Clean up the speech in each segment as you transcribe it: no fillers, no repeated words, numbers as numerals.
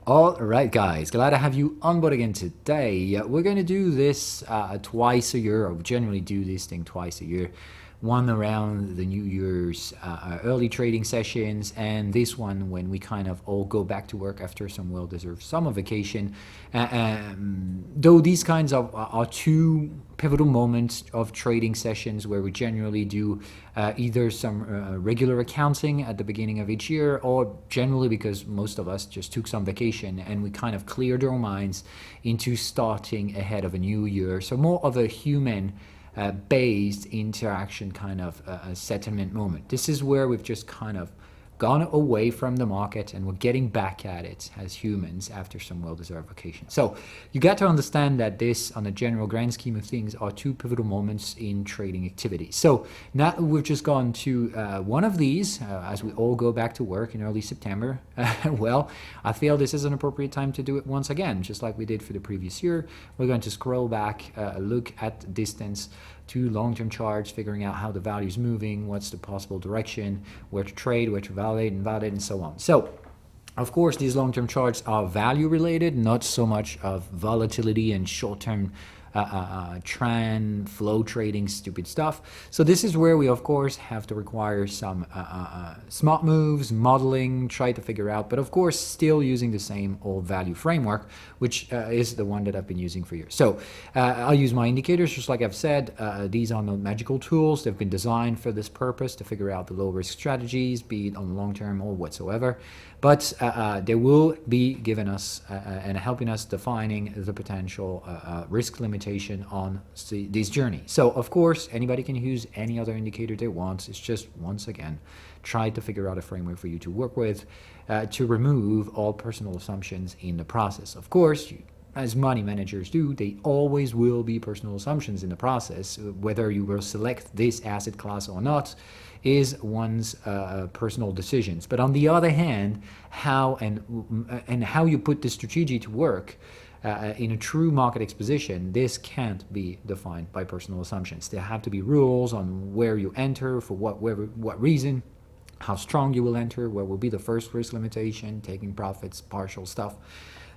Alright guys, glad to have you on board again today. We're going to do this twice a year, or generally do this thing twice a year. One around the New Year's early trading sessions, and this one when we kind of all go back to work after some well-deserved summer vacation. Though these kinds of are two pivotal moments of trading sessions where we generally do either some regular accounting at the beginning of each year, or generally because most of us just took some vacation and we kind of cleared our minds into starting ahead of a new year. So more of a human based interaction kind of a settlement moment. This is where we've just kind of gone away from the market and we're getting back at it as humans after some well-deserved vacation. So you got to understand that this, on a general grand scheme of things, are two pivotal moments in trading activity. So now we've just gone to one of these as we all go back to work in early September. Well, I feel this is an appropriate time to do it once again, just like we did for the previous year. We're going to scroll back, look at the distance to long-term charts, figuring out how the value is moving, what's the possible direction, where to trade, where to validate, and so on. So, of course, these long-term charts are value-related, not so much of volatility and short-term trend, flow trading, stupid stuff. So this is where we, of course, have to require some smart moves, modeling, try to figure out, but of course, still using the same old value framework, which is the one that I've been using for years. So I'll use my indicators, just like I've said. These are no magical tools. They've been designed for this purpose, to figure out the low-risk strategies, be it on the long term or whatsoever. But they will be giving us and helping us defining the potential risk limitation on this journey. So of course, anybody can use any other indicator they want. It's just, once again, try to figure out a framework for you to work with to remove all personal assumptions in the process. Of course, as money managers do, they always will be personal assumptions in the process. Whether you will select this asset class or not is one's personal decisions. But on the other hand, how you put this strategy to work in a true market exposition, this can't be defined by personal assumptions. There have to be rules on where you enter, for what reason, how strong you will enter, what will be the first risk limitation, taking profits, partial stuff.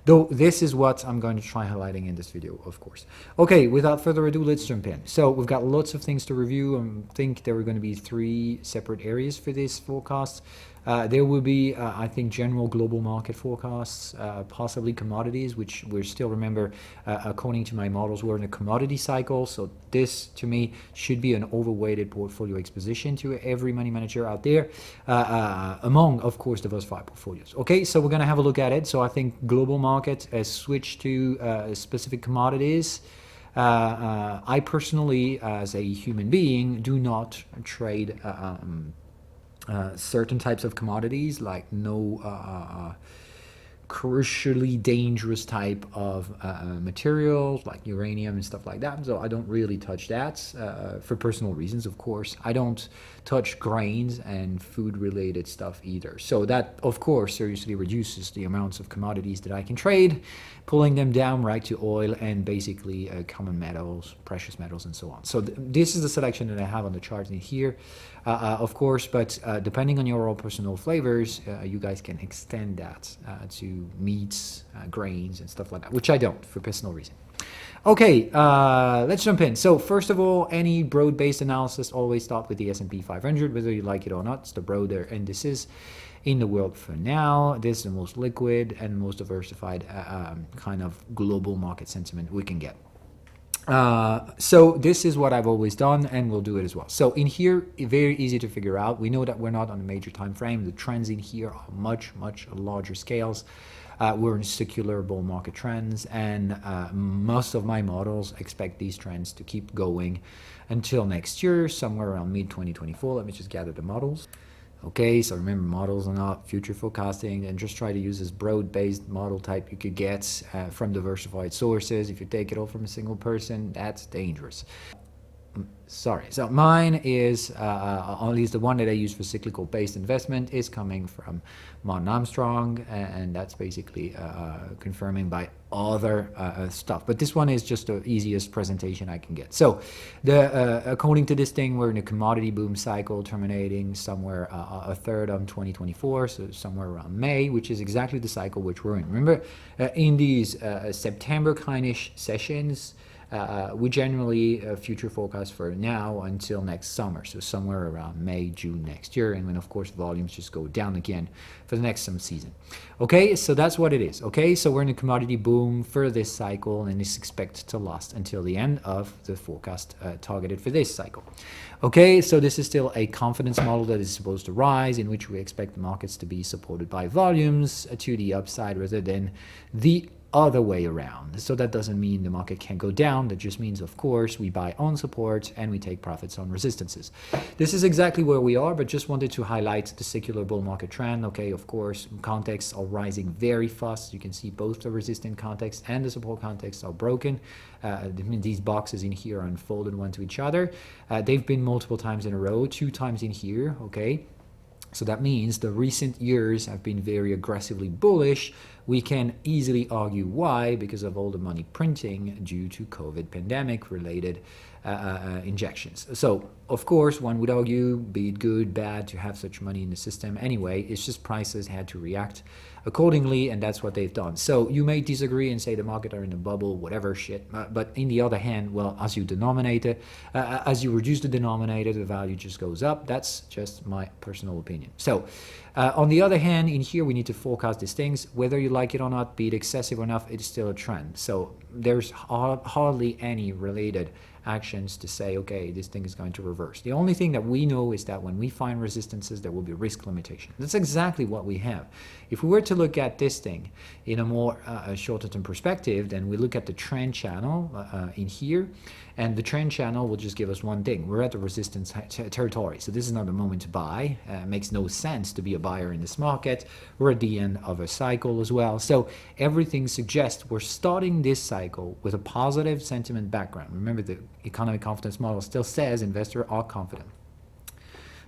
Though this is what I'm going to try highlighting in this video, of course. Okay, without further ado, let's jump in. So we've got lots of things to review. I think there are going to be 3 separate areas for this forecast. There will be, I think, general global market forecasts, possibly commodities, which we still remember, according to my models, we're in a commodity cycle. So this, to me, should be an overweighted portfolio exposition to every money manager out there, among, of course, diversified portfolios. Okay, so we're going to have a look at it. So I think global market has switched to specific commodities. I personally, as a human being, do not trade certain types of commodities, like no crucially dangerous type of materials like uranium and stuff like that. So I don't really touch that for personal reasons, of course. I don't touch grains and food related stuff either. So that, of course, seriously reduces the amounts of commodities that I can trade, pulling them down right to oil and basically common metals, precious metals, and so on. So this is the selection that I have on the chart in here, of course, but depending on your own personal flavors, you guys can extend that to meats, grains, and stuff like that, which I don't for personal reason. Okay, let's jump in. So first of all, any broad-based analysis always start with the S&P 500, whether you like it or not. It's the broader indices in the world for now. This is the most liquid and most diversified kind of global market sentiment we can get. So this is what I've always done, and we'll do it as well. So in here, very easy to figure out. We know that we're not on a major time frame. The trends in here are much larger scales. We're in secular bull market trends, and most of my models expect these trends to keep going until next year, somewhere around mid-2024. Let me just gather the models. Okay, so remember, models are not future forecasting, and just try to use this broad-based model type you could get from diversified sources. If you take it all from a single person, that's dangerous. sorry. So mine is, at least the one that I use for cyclical based investment, is coming from Martin Armstrong, and that's basically confirming by other stuff. But this one is just the easiest presentation I can get. So according to this thing, we're in a commodity boom cycle terminating somewhere a third of 2024, so somewhere around May, which is exactly the cycle which we're in. Remember, in these September kindish sessions, we generally future forecast for now until next summer, so somewhere around May, June next year, and then of course volumes just go down again for the next some season. Okay, so that's what it is. Okay, so we're in a commodity boom for this cycle, and it's expected to last until the end of the forecast targeted for this cycle. Okay, so this is still a confidence model that is supposed to rise, in which we expect the markets to be supported by volumes to the upside rather than the other way around. So that doesn't mean the market can go down. That just means, of course, we buy on support and we take profits on resistances. This is exactly where we are, but just wanted to highlight the secular bull market trend. Okay, of course, contexts are rising very fast. You can see both the resistant context and the support context are broken. These boxes in here are unfolded one to each other. They've been multiple times in a row, 2 times in here, okay? So that means the recent years have been very aggressively bullish. We can easily argue why, because of all the money printing due to COVID pandemic related injections. So of course one would argue, be it good, bad to have such money in the system. Anyway, it's just prices had to react accordingly, and that's what they've done. So you may disagree and say the market are in a bubble, whatever shit, but in the other hand, well, as you denominate it, as you reduce the denominator, the value just goes up. That's just my personal opinion. So on the other hand, in here we need to forecast these things, whether you like it or not, be it excessive or not, it's still a trend. So there's hardly any related actions to say, okay, this thing is going to reverse. The only thing that we know is that when we find resistances, there will be risk limitation. That's exactly what we have. If we were to look at this thing in a more shorter term perspective, then we look at the trend channel in here, and the trend channel will just give us one thing. We're at the resistance territory. So this is not the moment to buy. It makes no sense to be a buyer in this market. We're at the end of a cycle as well. So everything suggests we're starting this cycle with a positive sentiment background. Remember, the economic confidence model still says investors are confident.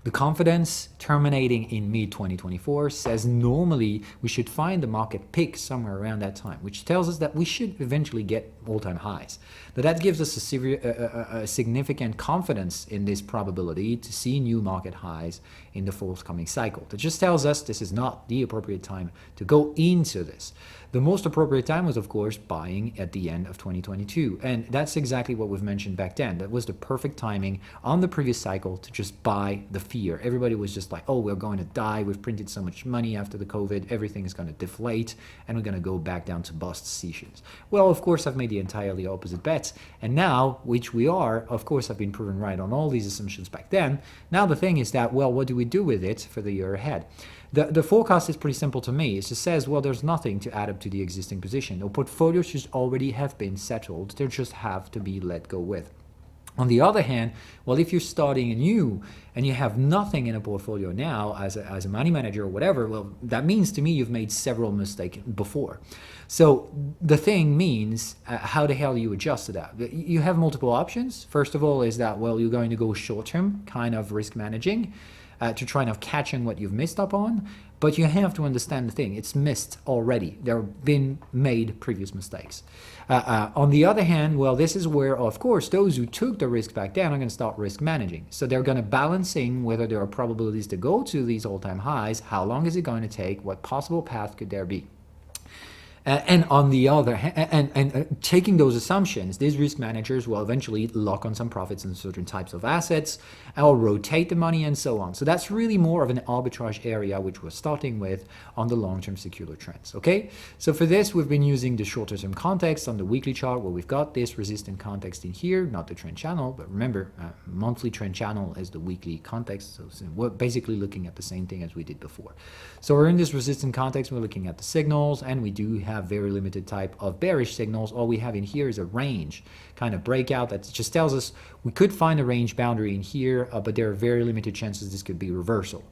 The confidence terminating in mid-2024 says normally we should find the market peak somewhere around that time, which tells us that we should eventually get all-time highs. Now that gives us a significant confidence in this probability to see new market highs in the forthcoming cycle. That just tells us this is not the appropriate time to go into this. The most appropriate time was, of course, buying at the end of 2022. And that's exactly what we've mentioned back then. That was the perfect timing on the previous cycle to just buy the fear. Everybody was just like, oh, we're going to die. We've printed so much money after the COVID. Everything is going to deflate and we're going to go back down to bust sessions. Well, of course, I've made the entirely opposite bets. And now, which we are, of course, I've been proven right on all these assumptions back then. Now the thing is that, well, what do we do with it for the year ahead? The forecast is pretty simple to me. It just says, well, there's nothing to add up to the existing position. The portfolios just already have been settled. They just have to be let go with. On the other hand, well, if you're starting anew and you have nothing in a portfolio now as a money manager or whatever, well, that means to me you've made several mistakes before. So the thing means how the hell do you adjust to that? You have multiple options. First of all is that, well, you're going to go short-term kind of risk managing to try and catch on what you've missed up on. But you have to understand the thing. It's missed already. There have been made previous mistakes. On the other hand, well, this is where, of course, those who took the risk back then are going to start risk managing. So they're going to balancing whether there are probabilities to go to these all-time highs, how long is it going to take, what possible path could there be. And on the other hand, and taking those assumptions, these risk managers will eventually lock on some profits in certain types of assets, or rotate the money and so on. So that's really more of an arbitrage area, which we're starting with on the long-term secular trends, okay? So for this, we've been using the shorter-term context on the weekly chart where we've got this resistant context in here, not the trend channel, but remember, monthly trend channel is the weekly context. So we're basically looking at the same thing as we did before. So we're in this resistant context, we're looking at the signals, and we do have very limited type of bearish signals. All we have in here is a range kind of breakout that just tells us we could find a range boundary in here, but there are very limited chances this could be reversal.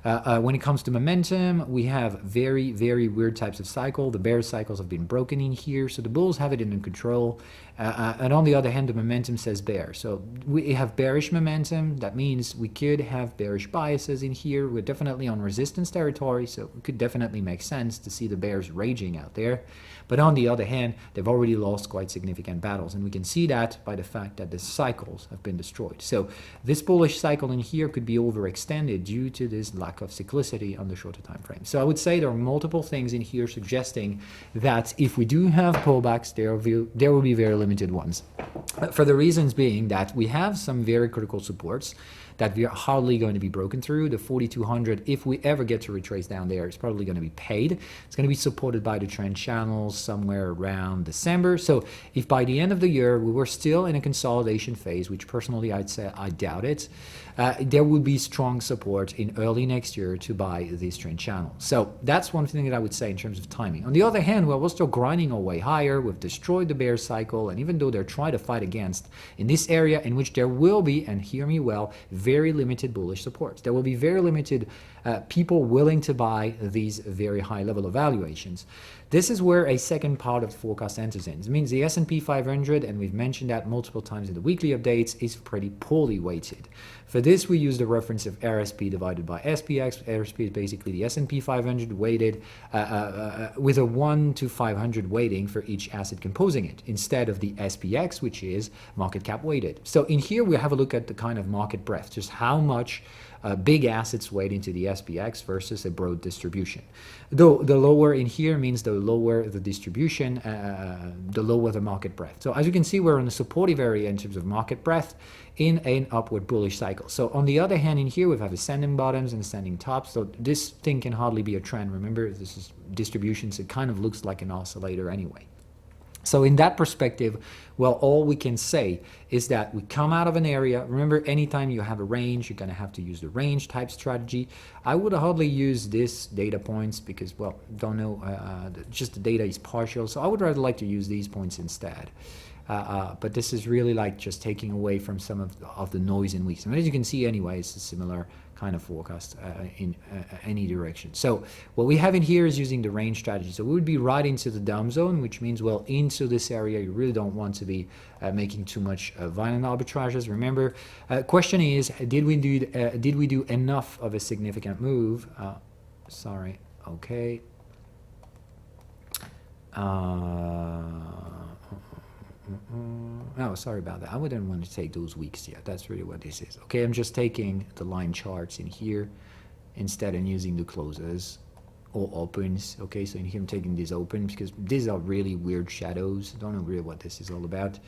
When it comes to momentum, we have very, very weird types of cycle. The bear cycles have been broken in here, so the bulls have it in control. And on the other hand, the momentum says bear. So we have bearish momentum. That means we could have bearish biases in here. We're definitely on resistance territory, so it could definitely make sense to see the bears raging out there. But on the other hand, they've already lost quite significant battles, and we can see that by the fact that the cycles have been destroyed. So this bullish cycle in here could be overextended due to this lack of cyclicity on the shorter time frame. So I would say there are multiple things in here suggesting that if we do have pullbacks, there will be very limited ones. For the reasons being that we have some very critical supports that we are hardly going to be broken through. The 4,200, if we ever get to retrace down there, it's probably going to be paid. It's going to be supported by the trend channels somewhere around December. So if by the end of the year we were still in a consolidation phase, which personally I'd say I doubt it, there would be strong support in early next year to buy this trend channel. So that's one thing that I would say in terms of timing. On the other hand, well, we're still grinding our way higher. We've destroyed the bear cycle, and even though they're trying to fight against in this area in which there will be, and hear me well, very limited bullish supports. There will be very limited people willing to buy these very high level of valuations. This is where a second part of the forecast enters in. It means the S&P 500, and we've mentioned that multiple times in the weekly updates, is pretty poorly weighted. For this, we use the reference of RSP divided by SPX. RSP is basically the S&P 500 weighted with a 1 to 500 weighting for each asset composing it, instead of the SPX, which is market cap weighted. So in here, we have a look at the kind of market breadth, just how much big assets weight into the SPX versus a broad distribution. Though the lower in here means the lower the distribution, the lower the market breadth. So as you can see, we're in a supportive area in terms of market breadth in an upward bullish cycle. So on the other hand, in here we have ascending bottoms and ascending tops. So this thing can hardly be a trend. Remember, this is distributions. It kind of looks like an oscillator anyway. So in that perspective, well, all we can say is that we come out of an area. Remember, anytime you have a range, you're going to have to use the range type strategy. I would hardly use this data points because, well, don't know, just the data is partial. So I would rather like to use these points instead. But this is really like just taking away from some of the noise in weeks. And as you can see anyway, it's a similar kind of forecast in any direction. So what we have in here is using the range strategy. So we would be right into the down zone, which means, well, into this area, you really don't want to be making too much violent arbitrages. Remember, question is, did we do enough of a significant move? Sorry, okay. Oh, sorry about that. I wouldn't want to take those weeks yet. That's really what this is. Okay, I'm just taking the line charts in here instead of using the closes or opens. Okay, so in here I'm taking these open because these are really weird shadows. I don't know really what this is all about.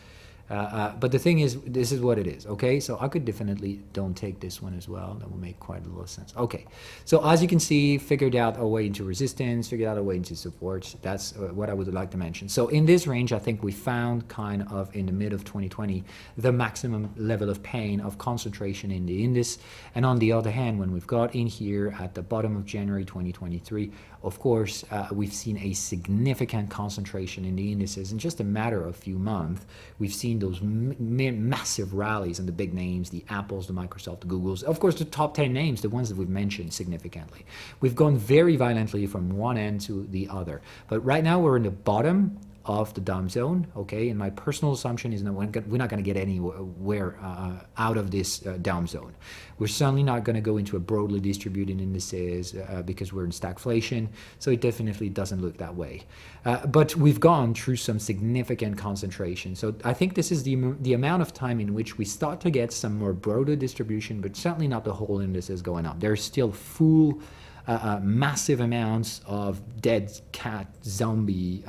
But the thing is, this is what it is, okay? So I could definitely don't take this one as well. That will make quite a lot of sense. Okay, so as you can see, figured out our way into resistance, figured out our way into support. That's what I would like to mention. So in this range, I think we found kind of in the mid of 2020, the maximum level of pain of concentration in the index. And on the other hand, when we've got in here at the bottom of January 2023, of course, we've seen a significant concentration in the indices in just a matter of a few months. We've seen those massive rallies and the big names, the Apples, the Microsoft, the Googles, of course, the top 10 names, the ones that we've mentioned significantly. We've gone very violently from one end to the other. But right now we're in the bottom of the down zone, okay? And my personal assumption is that we're not going to get anywhere out of this down zone. We're certainly not going to go into a broadly distributed indices because we're in stagflation, so it definitely doesn't look that way. But we've gone through some significant concentration. So I think this is the amount of time in which we start to get some more broader distribution, but certainly not the whole indices going up. There's still full massive amounts of dead cat zombie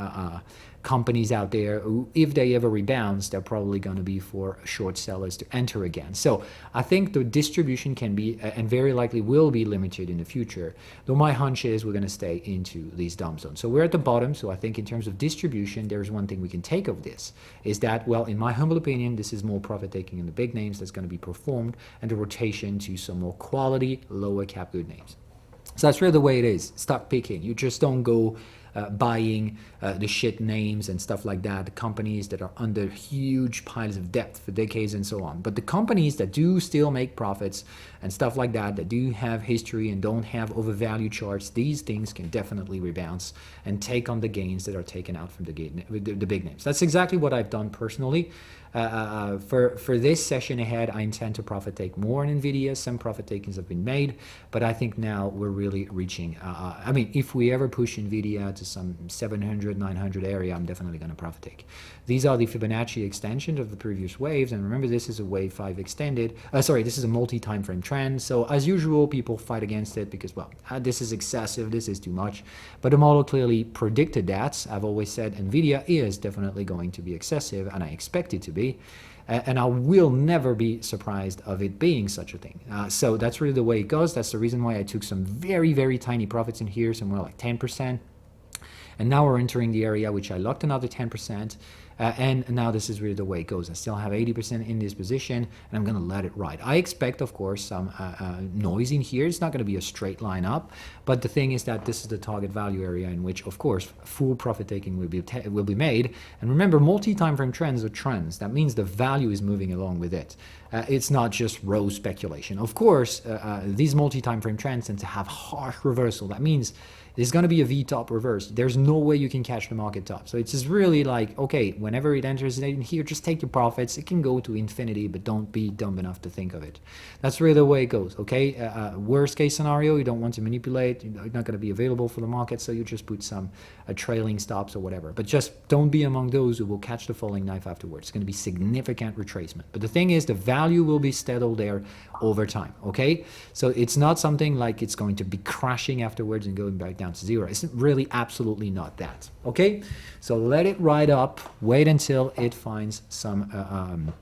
companies out there who, if they ever rebounds, they're probably going to be for short sellers to enter again. So I think the distribution can be and very likely will be limited in the future, though my hunch is we're going to stay into these dump zones. So we're at the bottom. So I think in terms of distribution, there's one thing we can take of this is that, well, in my humble opinion, this is more profit taking in the big names that's going to be performed and the rotation to some more quality, lower cap good names. So that's really the way it is. Stock picking. You just don't go buying the shit names and stuff like that, the companies that are under huge piles of debt for decades and so on. But the companies that do still make profits and stuff like that, that do have history and don't have overvalued charts, these things can definitely rebound and take on the gains that are taken out from the big names. That's exactly what I've done personally. For this session ahead, I intend to profit take more in NVIDIA. Some profit takings have been made, but I think now we're really reaching, I mean, if we ever push NVIDIA to some 700, 900 area, I'm definitely going to profit take. These are the Fibonacci extensions of the previous waves, and remember, this is a wave 5 extended, this is a multi-time frame trend, so as usual, people fight against it because, well, this is excessive, this is too much, but the model clearly predicted that. I've always said NVIDIA is definitely going to be excessive, and I expect it to be. And I will never be surprised of it being such a thing. So that's really the way it goes. That's the reason why I took some very, very tiny profits in here, somewhere like 10%. And now we're entering the area which I locked another 10%. And now this is really the way it goes. I still have 80% in this position, and I'm going to let it ride. I expect, of course, some noise in here. It's not going to be a straight line up, but the thing is that this is the target value area in which, of course, full profit taking will be made. And remember, multi-time frame trends are trends. That means the value is moving along with it. It's not just row speculation. Of course, these multi-time frame trends tend to have harsh reversal. That means there's going to be a V-top reverse. There's no way you can catch the market top. So it's just really like, okay, whenever it enters in here, just take your profits. It can go to infinity, but don't be dumb enough to think of it. That's really the way it goes, okay? Worst case scenario, you don't want to manipulate. You're not going to be available for the market, so you just put some trailing stops or whatever. But just don't be among those who will catch the falling knife afterwards. It's going to be significant retracement. But the thing is, the value will be settled there over time, okay? So it's not something like it's going to be crashing afterwards and going back down to zero. It's really absolutely not that, okay? So let it ride up, wait until it finds some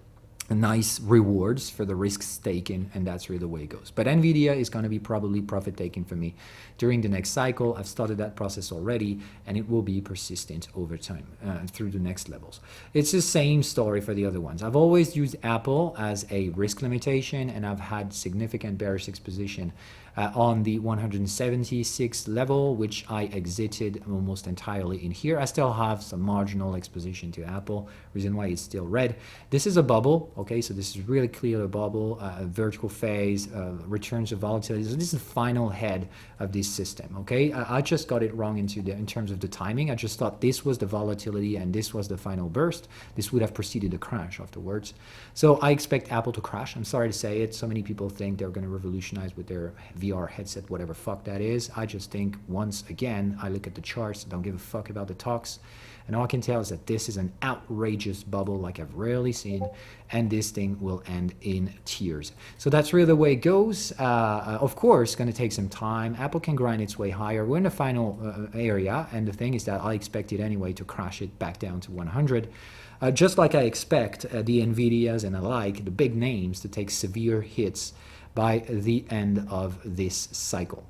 nice rewards for the risks taken, and that's really the way it goes. But NVIDIA is going to be probably profit taking for me during the next cycle. I've started that process already, and it will be persistent over time through the next levels. It's the same story for the other ones. I've always used Apple as a risk limitation, and I've had significant bearish exposition on the 176 level, which I exited almost entirely in here. I still have some marginal exposition to Apple, reason why it's still red. This is a bubble, okay, so this is really clear a bubble, a vertical phase, returns of volatility. So this is the final head of this system, okay? I just got it wrong in terms of the timing. I just thought this was the volatility and this was the final burst. This would have preceded a crash afterwards. So I expect Apple to crash. I'm sorry to say it. So many people think they're going to revolutionize with their VR headset, whatever fuck that is. I just think, once again, I look at the charts, don't give a fuck about the talks, and all I can tell is that this is an outrageous bubble like I've rarely seen, and this thing will end in tears. So that's really the way it goes. Of course, it's going to take some time. Apple can grind its way higher. We're in the final area, and the thing is that I expect it anyway to crash it back down to 100. Just like I expect the NVIDIAs and the like, the big names, to take severe hits by the end of this cycle.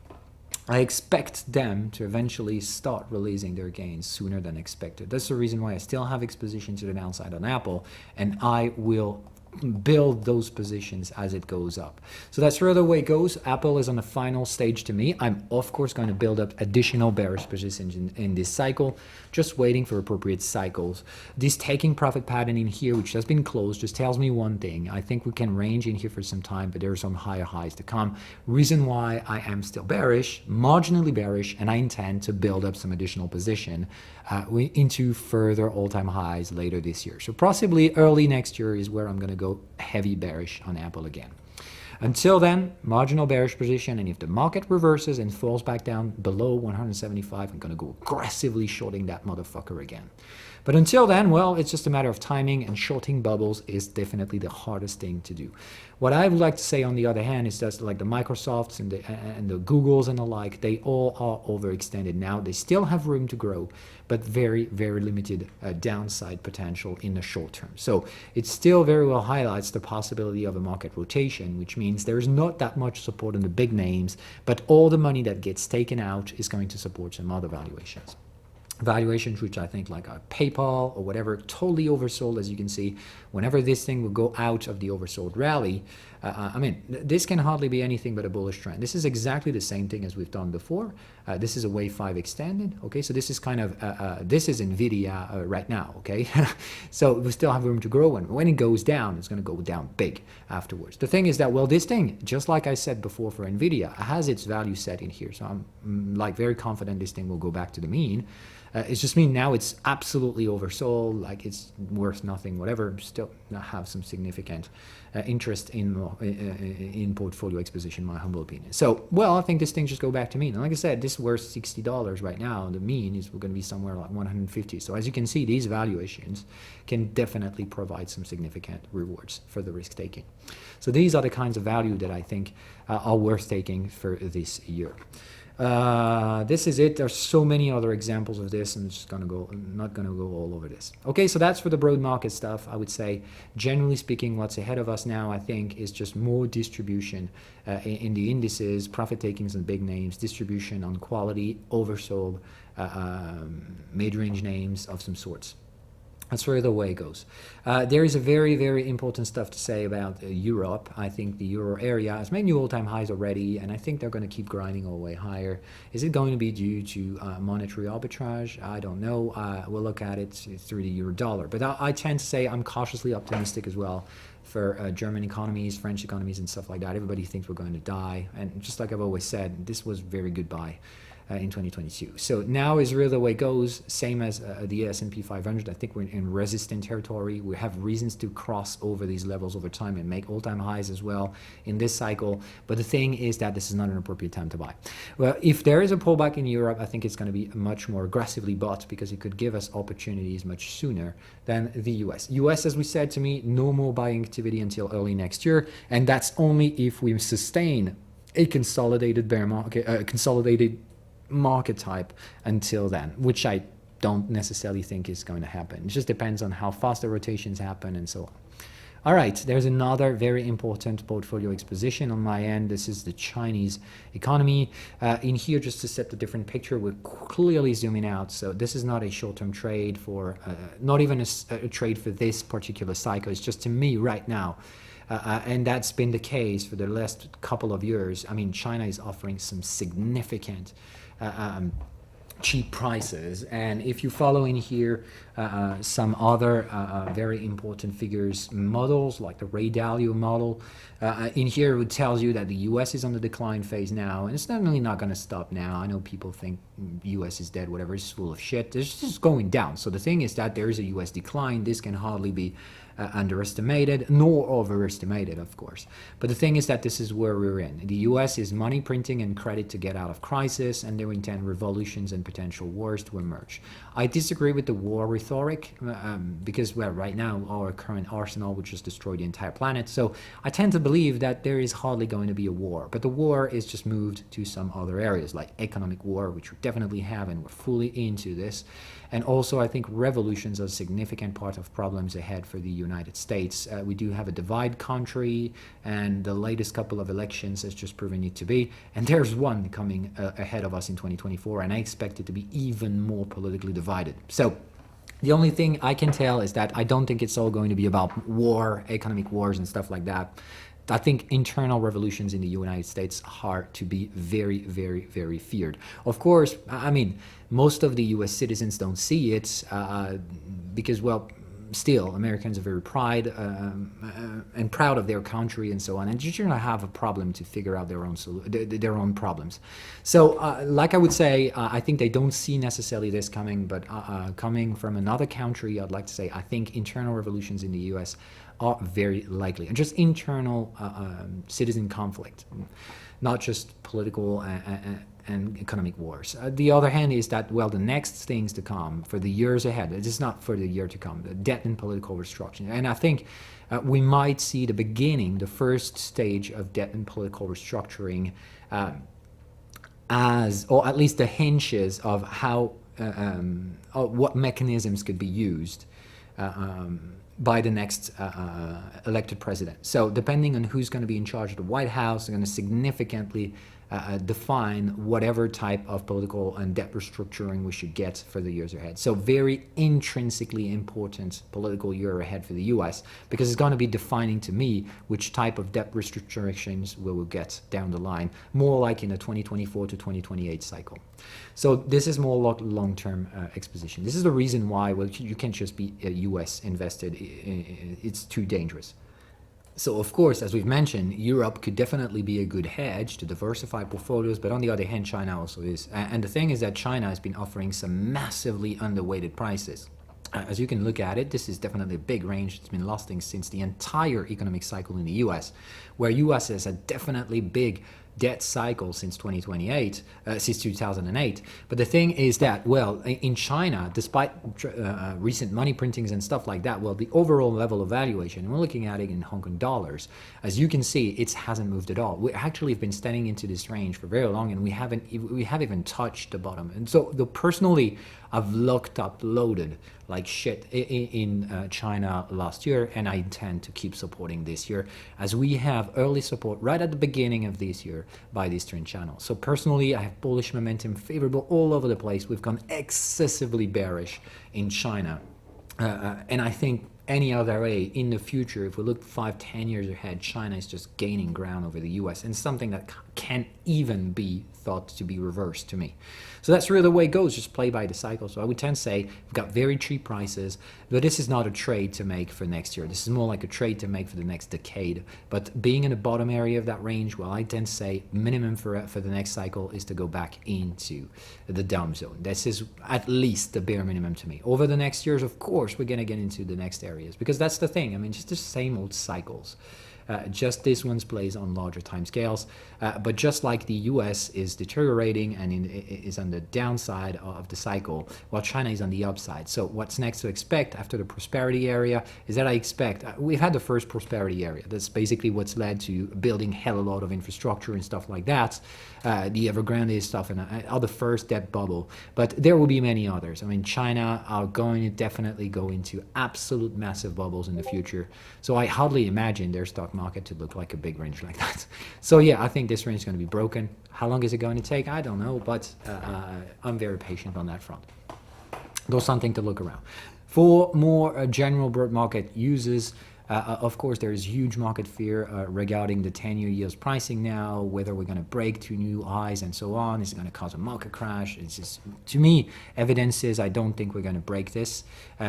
I expect them to eventually start releasing their gains sooner than expected. That's the reason why I still have exposition to the downside on Apple, and I will build those positions as it goes up. So that's really the way it goes. Apple is on the final stage to me. I'm of course going to build up additional bearish positions in this cycle, just waiting for appropriate cycles. This taking profit pattern in here, which has been closed, just tells me one thing. I think we can range in here for some time, but there are some higher highs to come. Reason why I am still bearish, marginally bearish, and I intend to build up some additional position into further all-time highs later this year. So possibly early next year is where I'm going to go heavy bearish on Apple again. Until then, marginal bearish position, and if the market reverses and falls back down below 175, I'm going to go aggressively shorting that motherfucker again. But until then, well, it's just a matter of timing, and shorting bubbles is definitely the hardest thing to do. What I would like to say, on the other hand, is that like the Microsofts and the Googles and the like, they all are overextended now. They still have room to grow, but very, very limited downside potential in the short term. So it still very well highlights the possibility of a market rotation, which means there's not that much support in the big names, but all the money that gets taken out is going to support some other valuations. valuations which I think like a PayPal or whatever, totally oversold. As you can see, whenever this thing will go out of the oversold rally, I mean, this can hardly be anything but a bullish trend. This is exactly the same thing as we've done before. This is a wave 5 extended. Okay, so this is kind of this is NVIDIA right now. Okay, so we still have room to grow, and when it goes down, it's going to go down big afterwards. The thing is that, well, this thing, just like I said before for NVIDIA, has its value set in here, so I'm like very confident this thing will go back to the mean. It's just mean now it's absolutely oversold, like it's worth nothing, whatever. Still have some significant interest in portfolio exposition, in my humble opinion. So, well, I think this thing just go back to mean. And like I said, this is worth $60 right now. The mean is going to be somewhere like 150. So as you can see, these valuations can definitely provide some significant rewards for the risk taking. So these are the kinds of value that I think are worth taking for this year. This is it. There's so many other examples of this. I'm just not gonna go all over this. Okay, so that's for the broad market stuff. I would say, generally speaking, what's ahead of us now, I think, is just more distribution in the indices, profit takings on big names, distribution on quality, oversold, mid-range names of some sorts. That's where the way goes. There is a very, very important stuff to say about Europe. I think the euro area has made new all-time highs already, and I think they're going to keep grinding all the way higher. Is it going to be due to monetary arbitrage? I don't know. We'll look at it through the euro dollar. But I tend to say I'm cautiously optimistic as well for German economies, French economies, and stuff like that. Everybody thinks we're going to die. And just like I've always said, this was very good buy. In 2022. So now is really the way it goes, same as the S&P 500. I think we're in resistant territory. We have reasons to cross over these levels over time and make all-time highs as well in this cycle. But the thing is that this is not an appropriate time to buy. Well, if there is a pullback in Europe, I think it's going to be much more aggressively bought because it could give us opportunities much sooner than the US. US, as we said, to me, no more buying activity until early next year. And that's only if we sustain a consolidated bear market, consolidated market type until then, which I don't necessarily think is going to happen. It just depends on how fast the rotations happen and so on. All right, there's another very important portfolio exposition on my end. This is the Chinese economy. In here, just to set the different picture, we're clearly zooming out. So this is not a short-term trade for, not even a trade for this particular cycle. It's just to me right now. And that's been the case for the last couple of years. I mean, China is offering some significant cheap prices, and if you follow in here some other very important figures, models like the Ray Dalio model, in here it tells you that the US is on the decline phase now, and it's definitely not going to stop now. I know people think US is dead, whatever, it's full of shit. It's just going down. So the thing is that there is a US decline. This can hardly be underestimated nor overestimated, of course. But the thing is that this is where we're in. The US is money printing and credit to get out of crisis, and they intend revolutions and potential wars to emerge. I disagree with the war rhetoric because, well, right now our current arsenal would just destroy the entire planet. So I tend to believe that there is hardly going to be a war, but the war is just moved to some other areas like economic war, which we definitely have, and we're fully into this. And also, I think revolutions are a significant part of problems ahead for the United States. We do have a divided country, and the latest couple of elections has just proven it to be. And there's one coming ahead of us in 2024, and I expect it to be even more politically divided. So the only thing I can tell is that I don't think it's all going to be about war, economic wars, and stuff like that. I think internal revolutions in the United States are to be very, very, very feared. Of course, I mean, most of the US citizens don't see it because, well, still, Americans are very proud of their country and so on, and you're gonna have a problem to figure out their own problems. So, like I would say, I think they don't see necessarily this coming, but coming from another country, I'd like to say I think internal revolutions in the US are very likely, and just internal citizen conflict, not just political and economic wars. The other hand is that, well, the next things to come for the years ahead, it is not for the year to come, the debt and political restructuring. And I think we might see the beginning, the first stage of debt and political restructuring as, or at least the hinges of how, what mechanisms could be used by the next elected president. So depending on who's going to be in charge of the White House, they're going to significantly define whatever type of political and debt restructuring we should get for the years ahead. So very intrinsically important political year ahead for the US, because it's going to be defining to me which type of debt restructurings we will get down the line, more like in the 2024 to 2028 cycle. So this is more long-term exposition. This is the reason why you can't just be US invested. It's too dangerous. So of course, as we've mentioned, Europe could definitely be a good hedge to diversify portfolios, but on the other hand, China also is. And the thing is that China has been offering some massively underweighted prices. As you can look at it, this is definitely a big range. It's been lasting since the entire economic cycle in the US, where US has a definitely big debt cycle since 2028, since 2008. But the thing is that, well, in China, despite recent money printings and stuff like that, well, the overall level of valuation, and we're looking at it in Hong Kong dollars, as you can see, it hasn't moved at all. We actually have been standing into this range for very long, and we haven't even touched the bottom. And so, personally, I've loaded like shit in China last year, and I intend to keep supporting this year, as we have early support right at the beginning of this year by this trend channel. So personally, I have bullish momentum, favorable all over the place. We've gone excessively bearish in China, and I think any other way in the future, if we look 5-10 years ahead, China is just gaining ground over the US, and something that can't even be thought to be reversed to me. So that's really the way it goes, just play by the cycle. So I would tend to say we've got very cheap prices, but this is not a trade to make for next year. This is more like a trade to make for the next decade. But being in the bottom area of that range, well, I tend to say minimum for the next cycle is to go back into the down zone. This is at least the bare minimum to me. Over the next years, of course, we're going to get into the next areas, because that's the thing. I mean, just the same old cycles. Just this one plays on larger time scales, but just like the US is deteriorating and is on the downside of the cycle, while China is on the upside. So what's next to expect after the prosperity area is that I expect, we've had the first prosperity area. That's basically what's led to building hell a lot of infrastructure and stuff like that. The Evergrande stuff and all the first debt bubble, but there will be many others. I mean, China are going to definitely go into absolute massive bubbles in the future. So I hardly imagine their stock market to look like a big range like that. So yeah, I think this range is going to be broken. How long is it going to take? I don't know, but I'm very patient on that front. There's something to look around. For more general broad market uses, of course, there is huge market fear regarding the 10-year yields pricing now, whether we're going to break to new highs and so on. Is it going to cause a market crash? It's just, to me, evidence is I don't think we're going to break this.